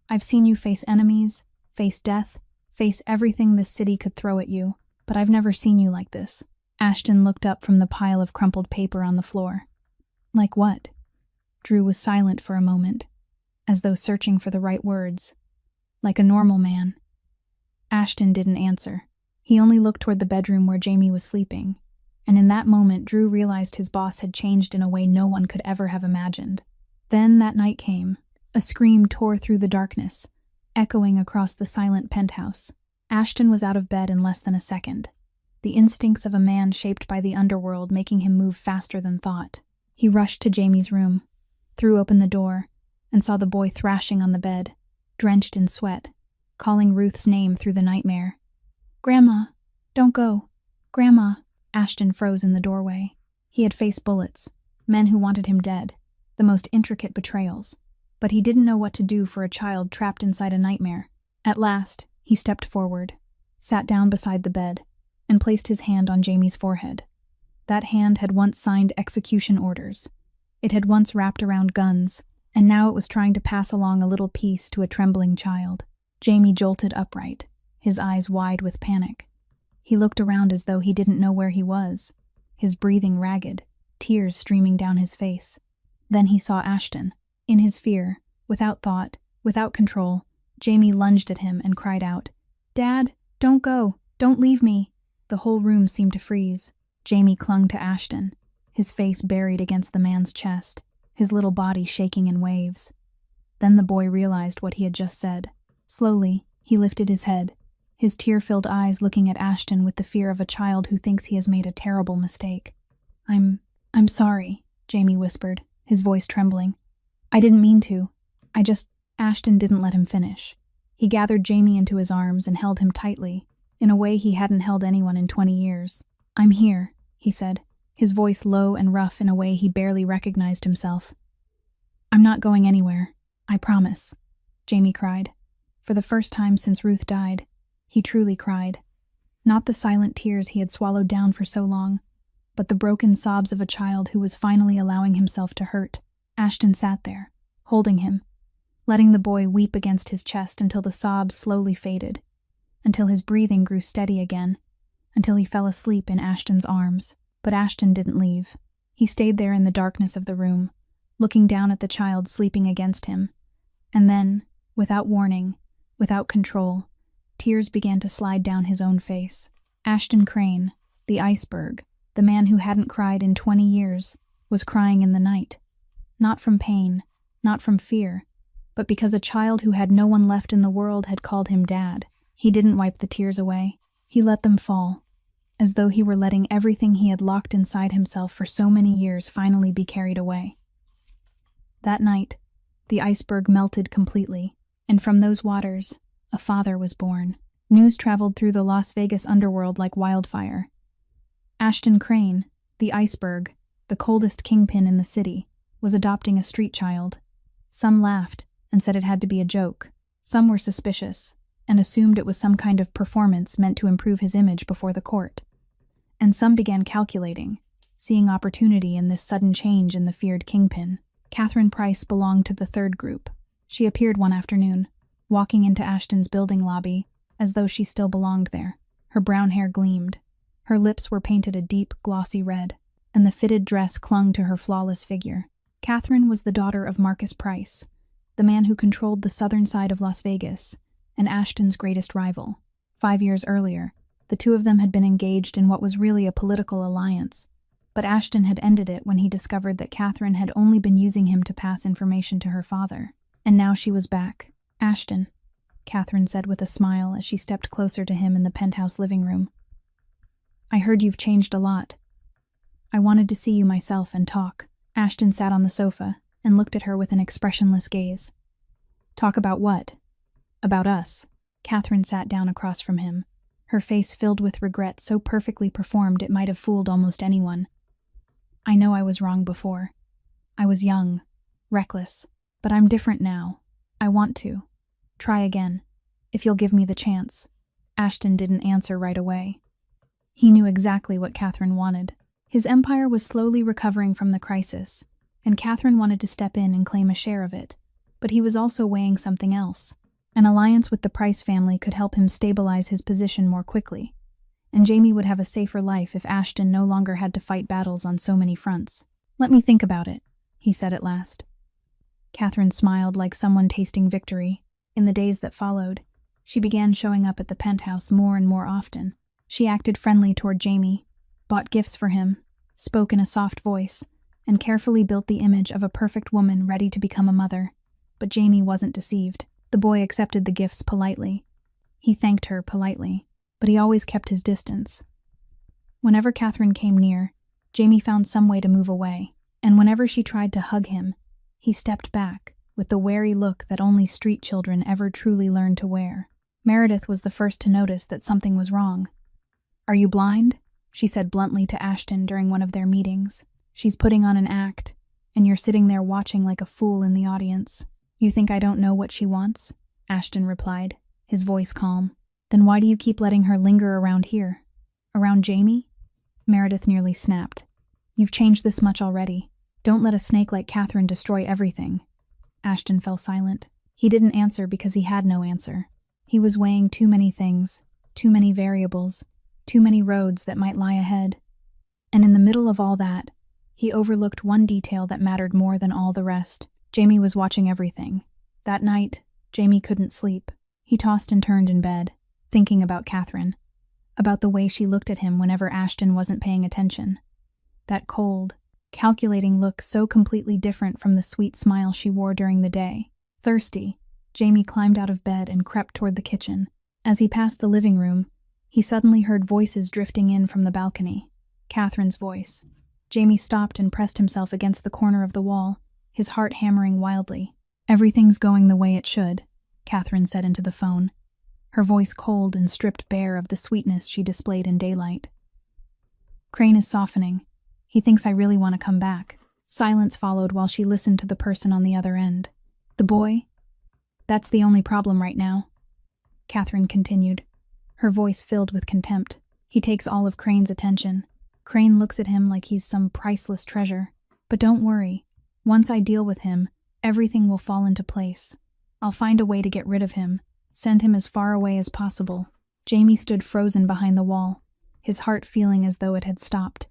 Speaker 2: I've seen you face enemies, face death, face everything this city could throw at you, but I've never seen you like this." Ashton looked up from the pile of crumpled paper on the floor. "Like what?" Drew was silent for a moment, as though searching for the right words. "Like a normal man." Ashton didn't answer. He only looked toward the bedroom where Jamie was sleeping, and in that moment Drew realized his boss had changed in a way no one could ever have imagined. Then that night came. A scream tore through the darkness, echoing across the silent penthouse. Ashton was out of bed in less than a second, the instincts of a man shaped by the underworld making him move faster than thought. He rushed to Jamie's room, threw open the door, and saw the boy thrashing on the bed, drenched in sweat, calling Ruth's name through the nightmare. "Grandma, don't go. Grandma." Ashton froze in the doorway. He had faced bullets, men who wanted him dead, the most intricate betrayals. But he didn't know what to do for a child trapped inside a nightmare. At last, he stepped forward, sat down beside the bed, and placed his hand on Jamie's forehead. That hand had once signed execution orders. It had once wrapped around guns, and now it was trying to pass along a little piece to a trembling child. Jamie jolted upright, his eyes wide with panic. He looked around as though he didn't know where he was, his breathing ragged, tears streaming down his face. Then he saw Ashton. In his fear, without thought, without control, Jamie lunged at him and cried out, "Dad, don't go, don't leave me." The whole room seemed to freeze. Jamie clung to Ashton, his face buried against the man's chest, his little body shaking in waves. Then the boy realized what he had just said. Slowly, he lifted his head, his tear-filled eyes looking at Ashton with the fear of a child who thinks he has made a terrible mistake. I'm sorry," Jamie whispered, his voice trembling. "I didn't mean to. Ashton didn't let him finish. He gathered Jamie into his arms and held him tightly, in a way he hadn't held anyone in 20 years. "I'm here," he said, his voice low and rough in a way he barely recognized himself. "I'm not going anywhere, I promise," Jamie cried. For the first time since Ruth died, he truly cried. Not the silent tears he had swallowed down for so long, but the broken sobs of a child who was finally allowing himself to hurt. Ashton sat there, holding him, letting the boy weep against his chest until the sobs slowly faded, until his breathing grew steady again, until he fell asleep in Ashton's arms. But Ashton didn't leave. He stayed there in the darkness of the room, looking down at the child sleeping against him. And then, Without warning, without control, tears began to slide down his own face. Ashton Crane, the iceberg, the man who hadn't cried in 20 years, was crying in the night. Not from pain, not from fear, but because a child who had no one left in the world had called him Dad. He didn't wipe the tears away. He let them fall, as though he were letting everything he had locked inside himself for so many years finally be carried away. That night, the iceberg melted completely, and from those waters, a father was born. News traveled through the Las Vegas underworld like wildfire. Ashton Crane, the iceberg, the coldest kingpin in the city, was adopting a street child. Some laughed and said it had to be a joke. Some were suspicious and assumed it was some kind of performance meant to improve his image before the court. And some began calculating, seeing opportunity in this sudden change in the feared kingpin. Catherine Price belonged to the third group. She appeared one afternoon, walking into Ashton's building lobby, as though she still belonged there. Her brown hair gleamed. Her lips were painted a deep, glossy red, and the fitted dress clung to her flawless figure. Catherine was the daughter of Marcus Price, the man who controlled the southern side of Las Vegas, and Ashton's greatest rival. 5 years earlier, the two of them had been engaged in what was really a political alliance, but Ashton had ended it when he discovered that Catherine had only been using him to pass information to her father. And now she was back. "Ashton," Catherine said with a smile as she stepped closer to him in the penthouse living room. "I heard you've changed a lot. I wanted to see you myself and talk." Ashton sat on the sofa and looked at her with an expressionless gaze. "Talk about what?" "About us." Catherine sat down across from him, her face filled with regret so perfectly performed it might have fooled almost anyone. "I know I was wrong before. I was young, reckless, but I'm different now. I want to. Try again, if you'll give me the chance." Ashton didn't answer right away. He knew exactly what Catherine wanted. His empire was slowly recovering from the crisis, and Catherine wanted to step in and claim a share of it. But he was also weighing something else. An alliance with the Price family could help him stabilize his position more quickly, and Jamie would have a safer life if Ashton no longer had to fight battles on so many fronts. "Let me think about it," he said at last. Catherine smiled like someone tasting victory. In the days that followed, she began showing up at the penthouse more and more often. She acted friendly toward Jamie, bought gifts for him, spoke in a soft voice, and carefully built the image of a perfect woman ready to become a mother. But Jamie wasn't deceived. The boy accepted the gifts politely. He thanked her politely, but he always kept his distance. Whenever Catherine came near, Jamie found some way to move away, and whenever she tried to hug him, he stepped back with the wary look that only street children ever truly learn to wear. Meredith was the first to notice that something was wrong. "Are you blind?" she said bluntly to Ashton during one of their meetings. "She's putting on an act, and you're sitting there watching like a fool in the audience." "You think I don't know what she wants?" Ashton replied, his voice calm. "Then why do you keep letting her linger around here? Around Jamie?" Meredith nearly snapped. "You've changed this much already. Don't let a snake like Catherine destroy everything." Ashton fell silent. He didn't answer because he had no answer. He was weighing too many things, too many variables, too many roads that might lie ahead. And in the middle of all that, he overlooked one detail that mattered more than all the rest. Jamie was watching everything. That night, Jamie couldn't sleep. He tossed and turned in bed, thinking about Catherine, about the way she looked at him whenever Ashton wasn't paying attention. That cold, calculating look so completely different from the sweet smile she wore during the day. Thirsty, Jamie climbed out of bed and crept toward the kitchen. As he passed the living room, he suddenly heard voices drifting in from the balcony. Catherine's voice. Jamie stopped and pressed himself against the corner of the wall, his heart hammering wildly. "Everything's going the way it should," Catherine said into the phone, her voice cold and stripped bare of the sweetness she displayed in daylight. "Crane is softening. He thinks I really want to come back." Silence followed while she listened to the person on the other end. "The boy? That's the only problem right now," Catherine continued, her voice filled with contempt. "He takes all of Crane's attention. Crane looks at him like he's some priceless treasure. But don't worry. Once I deal with him, everything will fall into place. I'll find a way to get rid of him, send him as far away as possible." Jamie stood frozen behind the wall, his heart feeling as though it had stopped.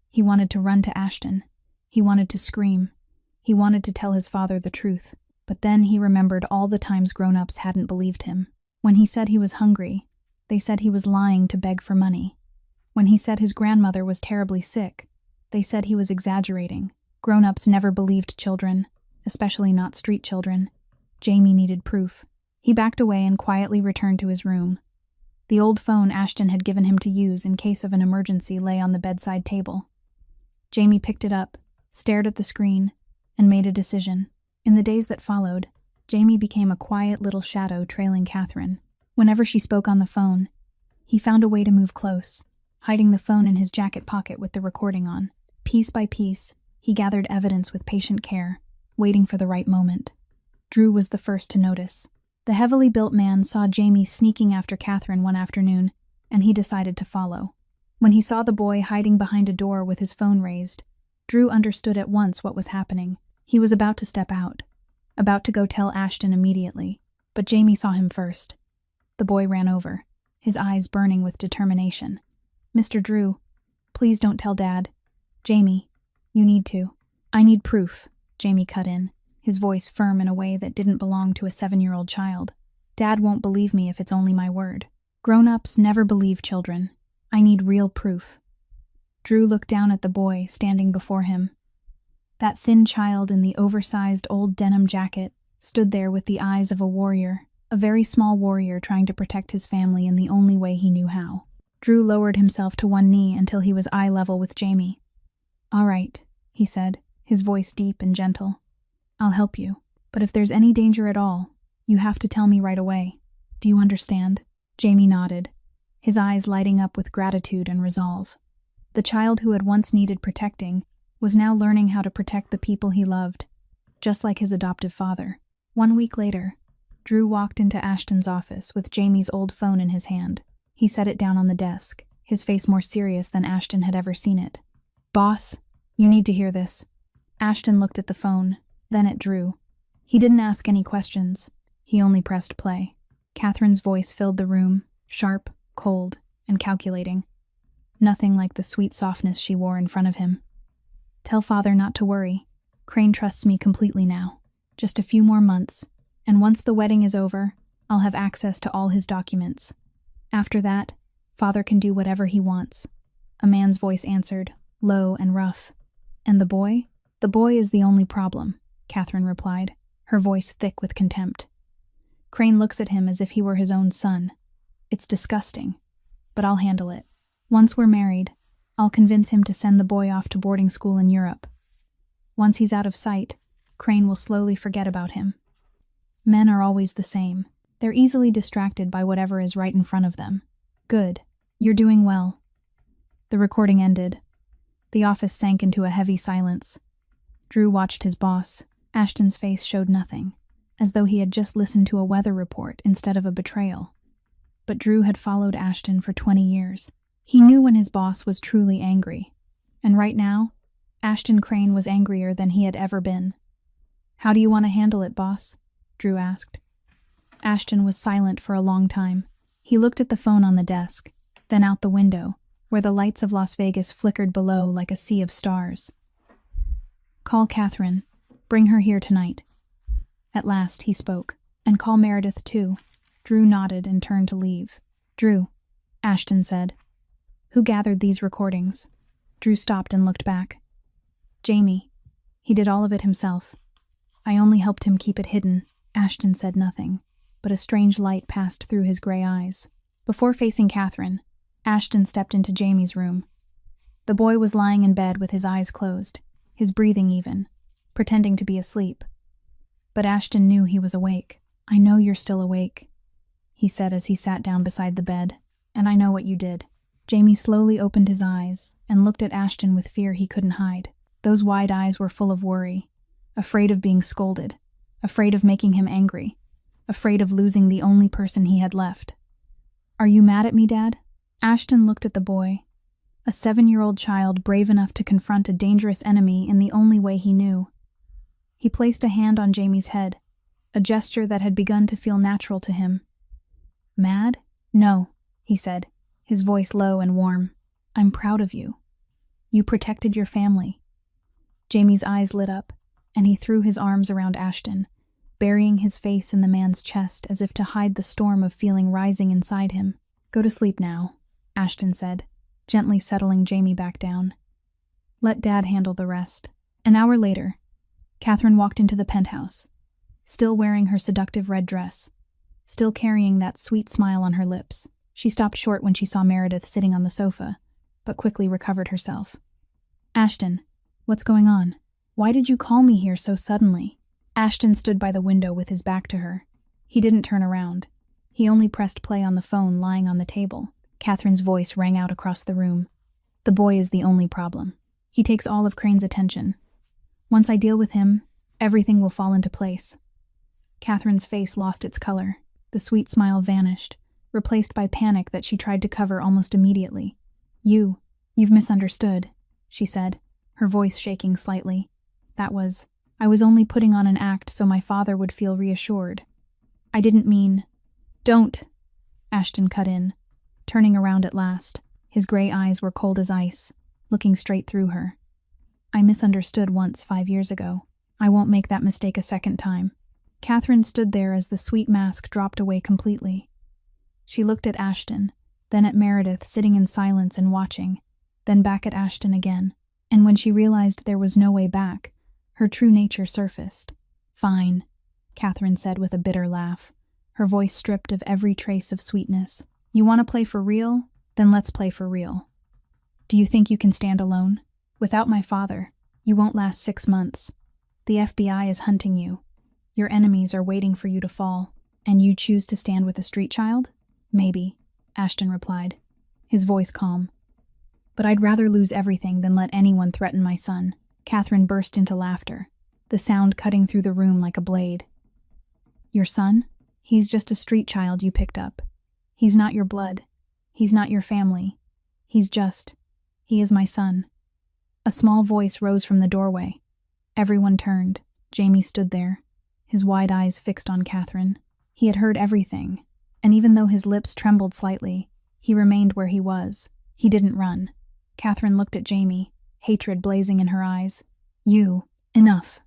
Speaker 2: He wanted to run to Ashton. He wanted to scream. He wanted to tell his father the truth. But then he remembered all the times grown-ups hadn't believed him. When he said he was hungry, they said he was lying to beg for money. When he said his grandmother was terribly sick, they said he was exaggerating. Grown-ups never believed children, especially not street children. Jamie needed proof. He backed away and quietly returned to his room. The old phone Ashton had given him to use in case of an emergency lay on the bedside table. Jamie picked it up, stared at the screen, and made a decision. In the days that followed, Jamie became a quiet little shadow trailing Catherine. Whenever she spoke on the phone, he found a way to move close, hiding the phone in his jacket pocket with the recording on. Piece by piece, he gathered evidence with patient care, waiting for the right moment. Drew was the first to notice. The heavily built man saw Jamie sneaking after Catherine one afternoon, and he decided to follow. When he saw the boy hiding behind a door with his phone raised, Drew understood at once what was happening. He was about to step out, about to go tell Ashton immediately, but Jamie saw him first. The boy ran over, his eyes burning with determination. "Mr. Drew, please don't tell Dad. Jamie, you need to." "I need proof," Jamie cut in, his voice firm in a way that didn't belong to a 7-year-old child. "Dad won't believe me if it's only my word. Grown-ups never believe children. I need real proof." Drew looked down at the boy standing before him. That thin child in the oversized old denim jacket stood there with the eyes of a warrior, a very small warrior trying to protect his family in the only way he knew how. Drew lowered himself to one knee until he was eye level with Jamie. "All right," he said, his voice deep and gentle. "I'll help you. But if there's any danger at all, you have to tell me right away. Do you understand?" Jamie nodded, his eyes lighting up with gratitude and resolve. The child who had once needed protecting was now learning how to protect the people he loved, just like his adoptive father. 1 week later, Drew walked into Ashton's office with Jamie's old phone in his hand. He set it down on the desk, his face more serious than Ashton had ever seen it. "Boss, you need to hear this." Ashton looked at the phone, then at Drew. He didn't ask any questions. He only pressed play. Catherine's voice filled the room, sharp, cold, and calculating. Nothing like the sweet softness she wore in front of him. "Tell Father not to worry. Crane trusts me completely now. Just a few more months, and once the wedding is over, I'll have access to all his documents. After that, Father can do whatever he wants." A man's voice answered, low and rough. "And the boy?" "The boy is the only problem," Catherine replied, her voice thick with contempt. Crane looks at him as if he were his own son. "It's disgusting, but I'll handle it. Once we're married, I'll convince him to send the boy off to boarding school in Europe. Once he's out of sight, Crane will slowly forget about him. Men are always the same. They're easily distracted by whatever is right in front of them. Good. You're doing well." The recording ended. The office sank into a heavy silence. Drew watched his boss. Ashton's face showed nothing, as though he had just listened to a weather report instead of a betrayal. But Drew had followed Ashton for 20 years. He knew when his boss was truly angry. And right now, Ashton Crane was angrier than he had ever been. "How do you want to handle it, boss?" Drew asked. Ashton was silent for a long time. He looked at the phone on the desk, then out the window, where the lights of Las Vegas flickered below like a sea of stars. "Call Catherine. Bring her here tonight." At last he spoke. "And call Meredith too." Drew nodded and turned to leave. "Drew," Ashton said. "Who gathered these recordings?" Drew stopped and looked back. "Jamie. He did all of it himself. I only helped him keep it hidden." Ashton said nothing, but a strange light passed through his gray eyes. Before facing Catherine, Ashton stepped into Jamie's room. The boy was lying in bed with his eyes closed, his breathing even, pretending to be asleep. But Ashton knew he was awake. "I know you're still awake," he said as he sat down beside the bed, "and I know what you did." Jamie slowly opened his eyes and looked at Ashton with fear he couldn't hide. Those wide eyes were full of worry, afraid of being scolded, afraid of making him angry, afraid of losing the only person he had left. "Are you mad at me, Dad?" Ashton looked at the boy, a 7-year-old child brave enough to confront a dangerous enemy in the only way he knew. He placed a hand on Jamie's head, a gesture that had begun to feel natural to him. "Mad? No," he said, his voice low and warm. "I'm proud of you. You protected your family." Jamie's eyes lit up, and he threw his arms around Ashton, burying his face in the man's chest as if to hide the storm of feeling rising inside him. "Go to sleep now," Ashton said, gently settling Jamie back down. "Let Dad handle the rest." An hour later, Catherine walked into the penthouse, still wearing her seductive red dress, still carrying that sweet smile on her lips. She stopped short when she saw Meredith sitting on the sofa, but quickly recovered herself. "Ashton, what's going on? Why did you call me here so suddenly?" Ashton stood by the window with his back to her. He didn't turn around. He only pressed play on the phone lying on the table. Catherine's voice rang out across the room. "The boy is the only problem. He takes all of Crane's attention. Once I deal with him, everything will fall into place." Catherine's face lost its color. The sweet smile vanished, replaced by panic that she tried to cover almost immediately. You've misunderstood," she said, her voice shaking slightly. I was only putting on an act so my father would feel reassured. I didn't mean—" "Don't," Ashton cut in, turning around at last. His gray eyes were cold as ice, looking straight through her. "I misunderstood once 5 years ago. I won't make that mistake a second time." Catherine stood there as the sweet mask dropped away completely. She looked at Ashton, then at Meredith sitting in silence and watching, then back at Ashton again, and when she realized there was no way back, her true nature surfaced. "Fine," Catherine said with a bitter laugh, her voice stripped of every trace of sweetness. "You want to play for real? Then let's play for real. Do you think you can stand alone? Without my father, you won't last 6 months. The FBI is hunting you. Your enemies are waiting for you to fall, and you choose to stand with a street child? Maybe," Ashton replied, his voice calm. "But I'd rather lose everything than let anyone threaten my son." Catherine burst into laughter, the sound cutting through the room like a blade. "Your son? He's just a street child you picked up. He's not your blood. He's not your family. He is my son." A small voice rose from the doorway. Everyone turned. Jamie stood there, his wide eyes fixed on Catherine. He had heard everything, and even though his lips trembled slightly, he remained where he was. He didn't run. Catherine looked at Jamie, hatred blazing in her eyes. Enough,"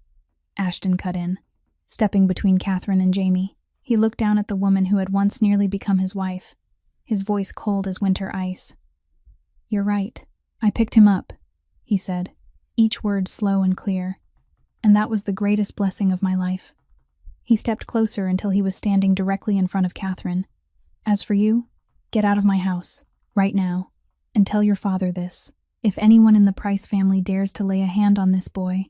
Speaker 2: Ashton cut in, stepping between Catherine and Jamie. He looked down at the woman who had once nearly become his wife, his voice cold as winter ice. "You're right. I picked him up," he said, each word slow and clear. "And that was the greatest blessing of my life." He stepped closer until he was standing directly in front of Catherine. "As for you, get out of my house, right now, and tell your father this. If anyone in the Price family dares to lay a hand on this boy,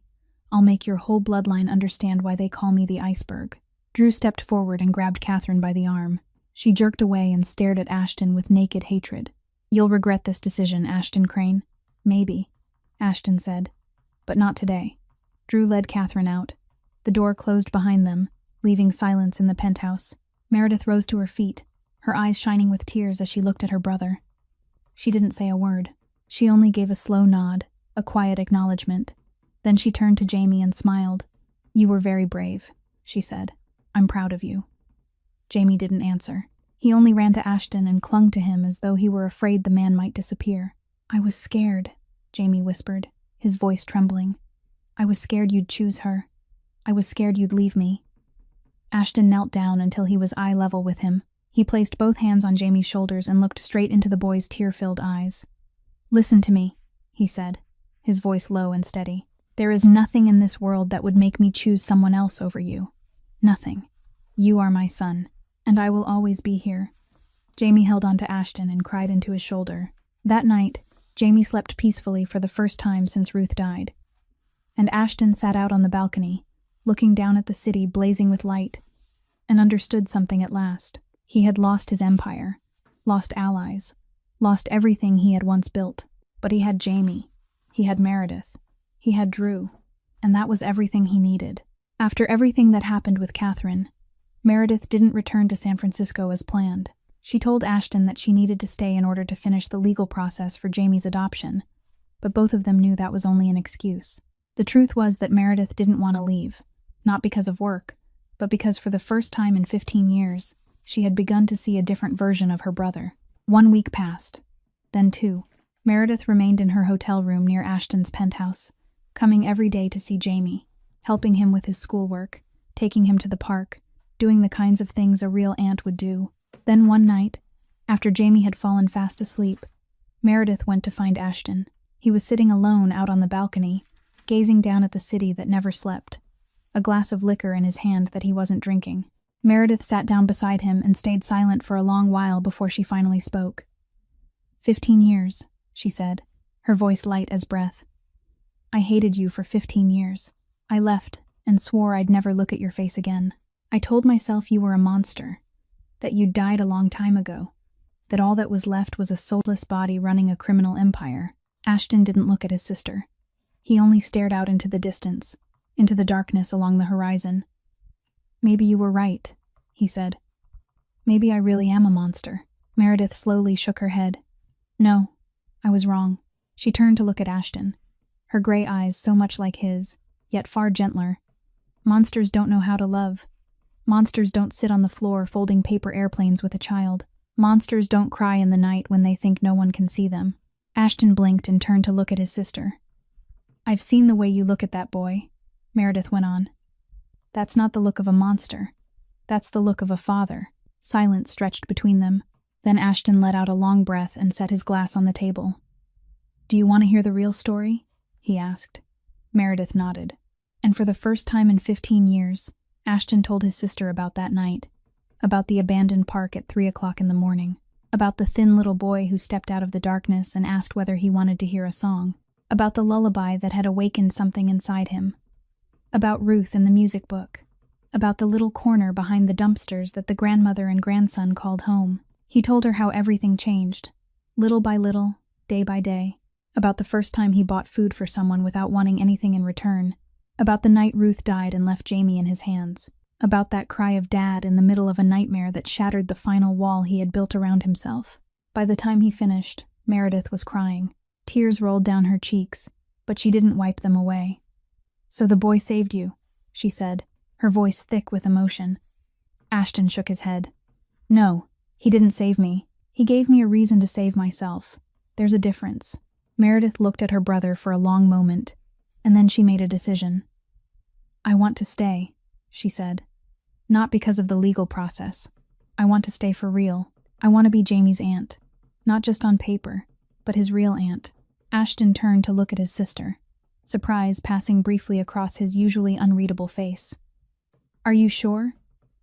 Speaker 2: I'll make your whole bloodline understand why they call me the iceberg." Drew stepped forward and grabbed Catherine by the arm. She jerked away and stared at Ashton with naked hatred. "You'll regret this decision, Ashton Crane." "Maybe," Ashton said, "but not today." Drew led Catherine out. The door closed behind them, leaving silence in the penthouse. Meredith rose to her feet, her eyes shining with tears as she looked at her brother. She didn't say a word. She only gave a slow nod, a quiet acknowledgement. Then she turned to Jamie and smiled. "You were very brave," she said. "I'm proud of you." Jamie didn't answer. He only ran to Ashton and clung to him as though he were afraid the man might disappear. "I was scared," Jamie whispered, his voice trembling. "I was scared you'd choose her. I was scared you'd leave me." Ashton knelt down until he was eye level with him. He placed both hands on Jamie's shoulders and looked straight into the boy's tear-filled eyes. "Listen to me," he said, his voice low and steady. "There is nothing in this world that would make me choose someone else over you. Nothing. You are my son, and I will always be here." Jamie held on to Ashton and cried into his shoulder. That night, Jamie slept peacefully for the first time since Ruth died. And Ashton sat out on the balcony, looking down at the city blazing with light, and understood something at last. He had lost his empire, lost allies, lost everything he had once built. But he had Jamie, he had Meredith, he had Drew, and that was everything he needed. After everything that happened with Catherine, Meredith didn't return to San Francisco as planned. She told Ashton that she needed to stay in order to finish the legal process for Jamie's adoption, but both of them knew that was only an excuse. The truth was that Meredith didn't want to leave, not because of work, but because for the first time in 15 years, she had begun to see a different version of her brother. 1 week passed, then 2. Meredith remained in her hotel room near Ashton's penthouse, coming every day to see Jamie, helping him with his schoolwork, taking him to the park, doing the kinds of things a real aunt would do. Then one night, after Jamie had fallen fast asleep, Meredith went to find Ashton. He was sitting alone out on the balcony, gazing down at the city that never slept, a glass of liquor in his hand that he wasn't drinking. Meredith sat down beside him and stayed silent for a long while before she finally spoke. 15 years, she said, her voice light as breath. I hated you for 15 years. I left and swore I'd never look at your face again. I told myself you were a monster, that you'd died a long time ago, that all that was left was a soulless body running a criminal empire. Ashton didn't look at his sister. He only stared out into the distance, into the darkness along the horizon. Maybe you were right, he said. Maybe I really am a monster. Meredith slowly shook her head. No, I was wrong. She turned to look at Ashton, her gray eyes so much like his, yet far gentler. Monsters don't know how to love. Monsters don't sit on the floor folding paper airplanes with a child. Monsters don't cry in the night when they think no one can see them. Ashton blinked and turned to look at his sister. I've seen the way you look at that boy, Meredith went on. That's not the look of a monster. That's the look of a father. Silence stretched between them. Then Ashton let out a long breath and set his glass on the table. Do you want to hear the real story? He asked. Meredith nodded. And for the first time in 15 years, Ashton told his sister about that night, about the abandoned park at 3 o'clock in the morning, about the thin little boy who stepped out of the darkness and asked whether he wanted to hear a song, about the lullaby that had awakened something inside him, about Ruth and the music book, about the little corner behind the dumpsters that the grandmother and grandson called home. He told her how everything changed, little by little, day by day, about the first time he bought food for someone without wanting anything in return, about the night Ruth died and left Jamie in his hands, about that cry of Dad in the middle of a nightmare that shattered the final wall he had built around himself. By the time he finished, Meredith was crying. Tears rolled down her cheeks, but she didn't wipe them away. So the boy saved you, she said, her voice thick with emotion. Ashton shook his head. No, he didn't save me. He gave me a reason to save myself. There's a difference. Meredith looked at her brother for a long moment, and then she made a decision. I want to stay, she said. Not because of the legal process. I want to stay for real. I want to be Jamie's aunt. Not just on paper, but his real aunt. Ashton turned to look at his sister, surprise passing briefly across his usually unreadable face. Are you sure?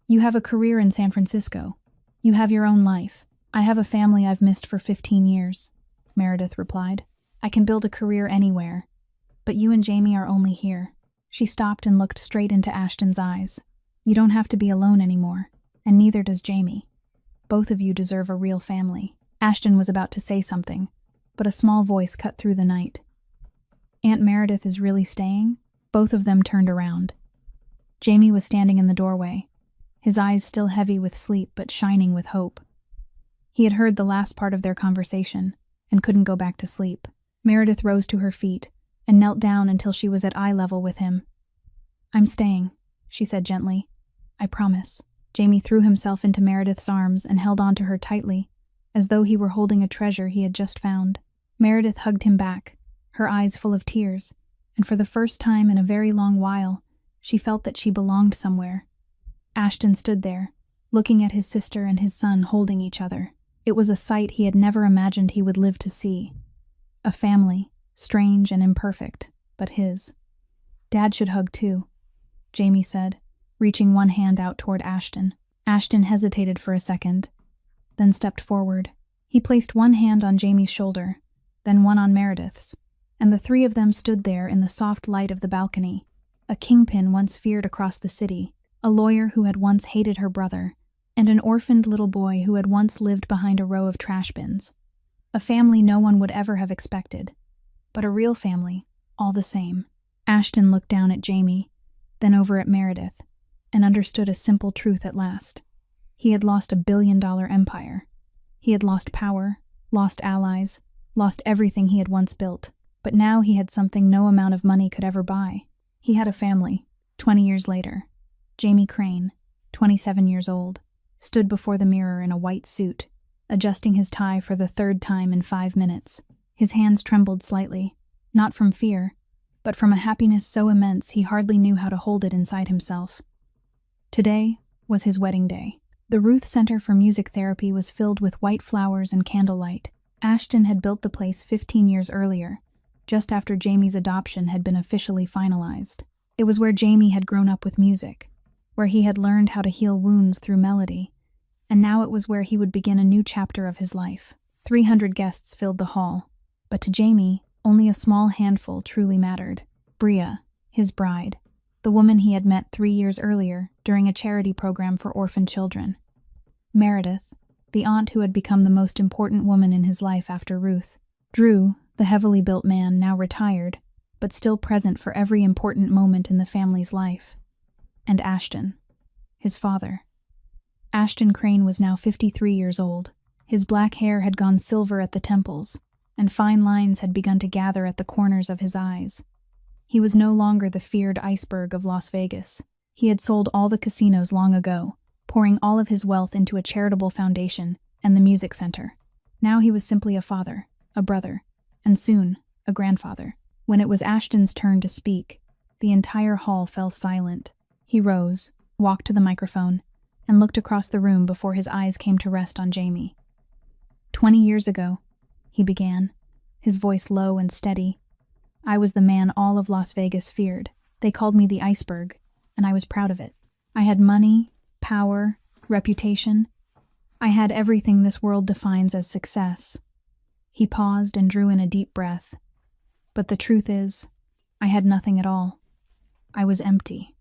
Speaker 2: You have a career in San Francisco. You have your own life. I have a family I've missed for 15 years, Meredith replied. I can build a career anywhere. But you and Jamie are only here. She stopped and looked straight into Ashton's eyes. You don't have to be alone anymore, and neither does Jamie. Both of you deserve a real family. Ashton was about to say something, but a small voice cut through the night. Aunt Meredith is really staying? Both of them turned around. Jamie was standing in the doorway, his eyes still heavy with sleep but shining with hope. He had heard the last part of their conversation and couldn't go back to sleep. Meredith rose to her feet and knelt down until she was at eye level with him. I'm staying, she said gently. I promise. Jamie threw himself into Meredith's arms and held on to her tightly, as though he were holding a treasure he had just found. Meredith hugged him back, her eyes full of tears, and for the first time in a very long while, she felt that she belonged somewhere. Ashton stood there, looking at his sister and his son holding each other. It was a sight he had never imagined he would live to see. A family, strange and imperfect, but his. Dad should hug too, Jamie said, reaching one hand out toward Ashton. Ashton hesitated for a second, then stepped forward. He placed one hand on Jamie's shoulder, then one on Meredith's, and the three of them stood there in the soft light of the balcony, a kingpin once feared across the city, a lawyer who had once hated her brother, and an orphaned little boy who had once lived behind a row of trash bins. A family no one would ever have expected, but a real family, all the same. Ashton looked down at Jamie, then over at Meredith, and understood a simple truth at last. He had lost a billion-dollar empire. He had lost power, lost allies, lost everything he had once built, but now he had something no amount of money could ever buy. He had a family, 20 years later. Jamie Crane, 27 years old, stood before the mirror in a white suit, adjusting his tie for the third time in 5 minutes. His hands trembled slightly, not from fear, but from a happiness so immense he hardly knew how to hold it inside himself. Today was his wedding day. The Ruth Center for Music Therapy was filled with white flowers and candlelight. Ashton had built the place 15 years earlier, just after Jamie's adoption had been officially finalized. It was where Jamie had grown up with music, where he had learned how to heal wounds through melody, and now it was where he would begin a new chapter of his life. 300 guests filled the hall, but to Jamie, only a small handful truly mattered. Bria, his bride, the woman he had met 3 years earlier during a charity program for orphan children. Meredith, the aunt who had become the most important woman in his life after Ruth. Drew, the heavily built man now retired, but still present for every important moment in the family's life. And Ashton, his father. Ashton Crane was now 53 years old. His black hair had gone silver at the temples, and fine lines had begun to gather at the corners of his eyes. He was no longer the feared iceberg of Las Vegas. He had sold all the casinos long ago, pouring all of his wealth into a charitable foundation and the music center. Now he was simply a father, a brother, and soon, a grandfather. When it was Ashton's turn to speak, the entire hall fell silent. He rose, walked to the microphone, and looked across the room before his eyes came to rest on Jamie. 20 years ago, he began, his voice low and steady, I was the man all of Las Vegas feared. They called me the iceberg, and I was proud of it. I had money, power, reputation. I had everything this world defines as success. He paused and drew in a deep breath. But the truth is, I had nothing at all. I was empty.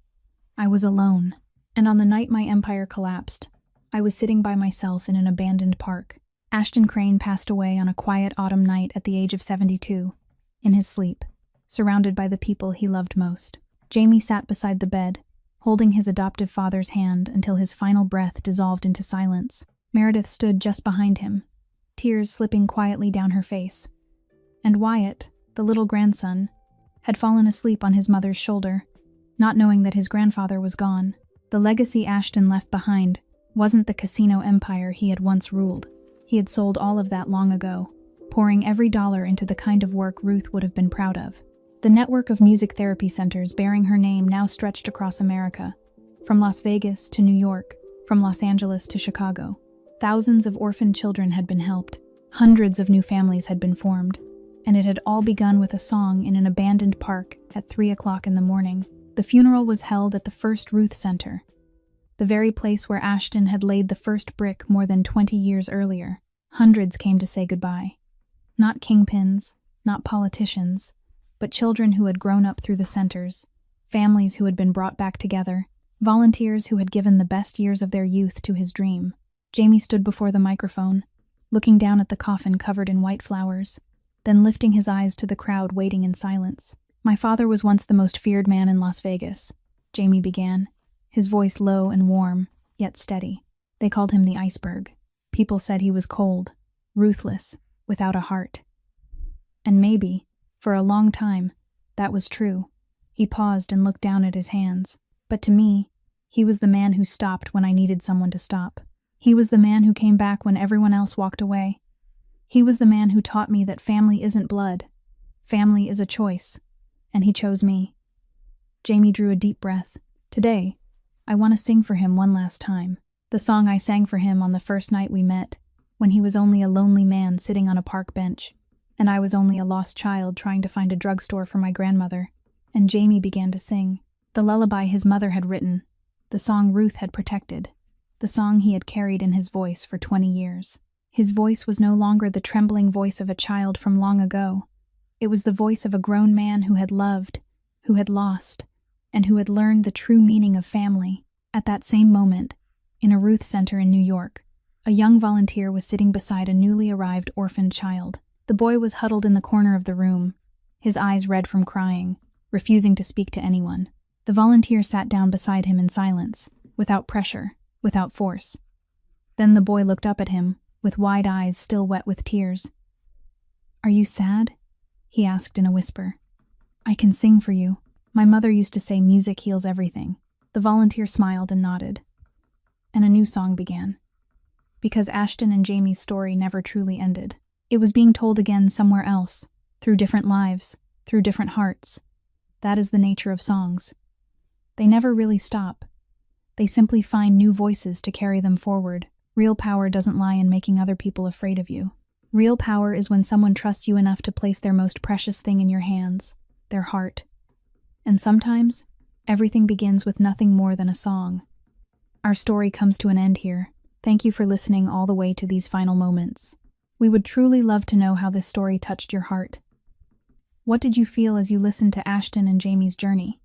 Speaker 2: I was alone. And on the night my empire collapsed, I was sitting by myself in an abandoned park. Ashton Crane passed away on a quiet autumn night at the age of 72, in his sleep, surrounded by the people he loved most. Jamie sat beside the bed, holding his adoptive father's hand until his final breath dissolved into silence. Meredith stood just behind him, tears slipping quietly down her face. And Wyatt, the little grandson, had fallen asleep on his mother's shoulder, not knowing that his grandfather was gone. The legacy Ashton left behind wasn't the casino empire he had once ruled. He had sold all of that long ago, pouring every dollar into the kind of work Ruth would have been proud of. The network of music therapy centers bearing her name now stretched across America, from Las Vegas to New York, from Los Angeles to Chicago. Thousands of orphan children had been helped, hundreds of new families had been formed, and it had all begun with a song in an abandoned park at 3 o'clock in the morning. The funeral was held at the First Ruth Center, the very place where Ashton had laid the first brick more than 20 years earlier. Hundreds came to say goodbye. Not kingpins, not politicians, but children who had grown up through the centers, families who had been brought back together, volunteers who had given the best years of their youth to his dream. Jamie stood before the microphone, looking down at the coffin covered in white flowers, then lifting his eyes to the crowd waiting in silence. My father was once the most feared man in Las Vegas, Jamie began, his voice low and warm, yet steady. They called him the iceberg. People said he was cold, ruthless, without a heart. And maybe, for a long time, that was true. He paused and looked down at his hands. But to me, he was the man who stopped when I needed someone to stop. He was the man who came back when everyone else walked away. He was the man who taught me that family isn't blood. Family is a choice. And he chose me. Jamie drew a deep breath. Today, I want to sing for him one last time. The song I sang for him on the first night we met, when he was only a lonely man sitting on a park bench, and I was only a lost child trying to find a drugstore for my grandmother. And Jamie began to sing. The lullaby his mother had written, the song Ruth had protected, the song he had carried in his voice for 20 years. His voice was no longer the trembling voice of a child from long ago. It was the voice of a grown man who had loved, who had lost, and who had learned the true meaning of family. At that same moment, in a Ruth Center in New York, a young volunteer was sitting beside a newly arrived orphaned child. The boy was huddled in the corner of the room, his eyes red from crying, refusing to speak to anyone. The volunteer sat down beside him in silence, without pressure, without force. Then the boy looked up at him, with wide eyes still wet with tears. "Are you sad?" he asked in a whisper. "I can sing for you. My mother used to say music heals everything." The volunteer smiled and nodded. And a new song began. Because Ashton and Jamie's story never truly ended. It was being told again somewhere else, through different lives, through different hearts. That is the nature of songs. They never really stop. They simply find new voices to carry them forward. Real power doesn't lie in making other people afraid of you. Real power is when someone trusts you enough to place their most precious thing in your hands, their heart. And sometimes, everything begins with nothing more than a song. Our story comes to an end here. Thank you for listening all the way to these final moments. We would truly love to know how this story touched your heart. What did you feel as you listened to Ashton and Jamie's journey?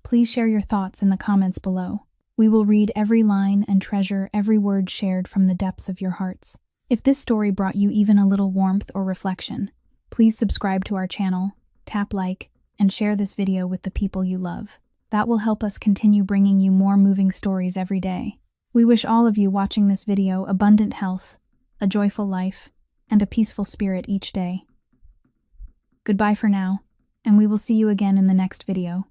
Speaker 2: Please share your thoughts in the comments below. We will read every line and treasure every word shared from the depths of your hearts. If this story brought you even a little warmth or reflection, please subscribe to our channel, tap like, and share this video with the people you love. That will help us continue bringing you more moving stories every day. We wish all of you watching this video abundant health, a joyful life, and a peaceful spirit each day. Goodbye for now, and we will see you again in the next video.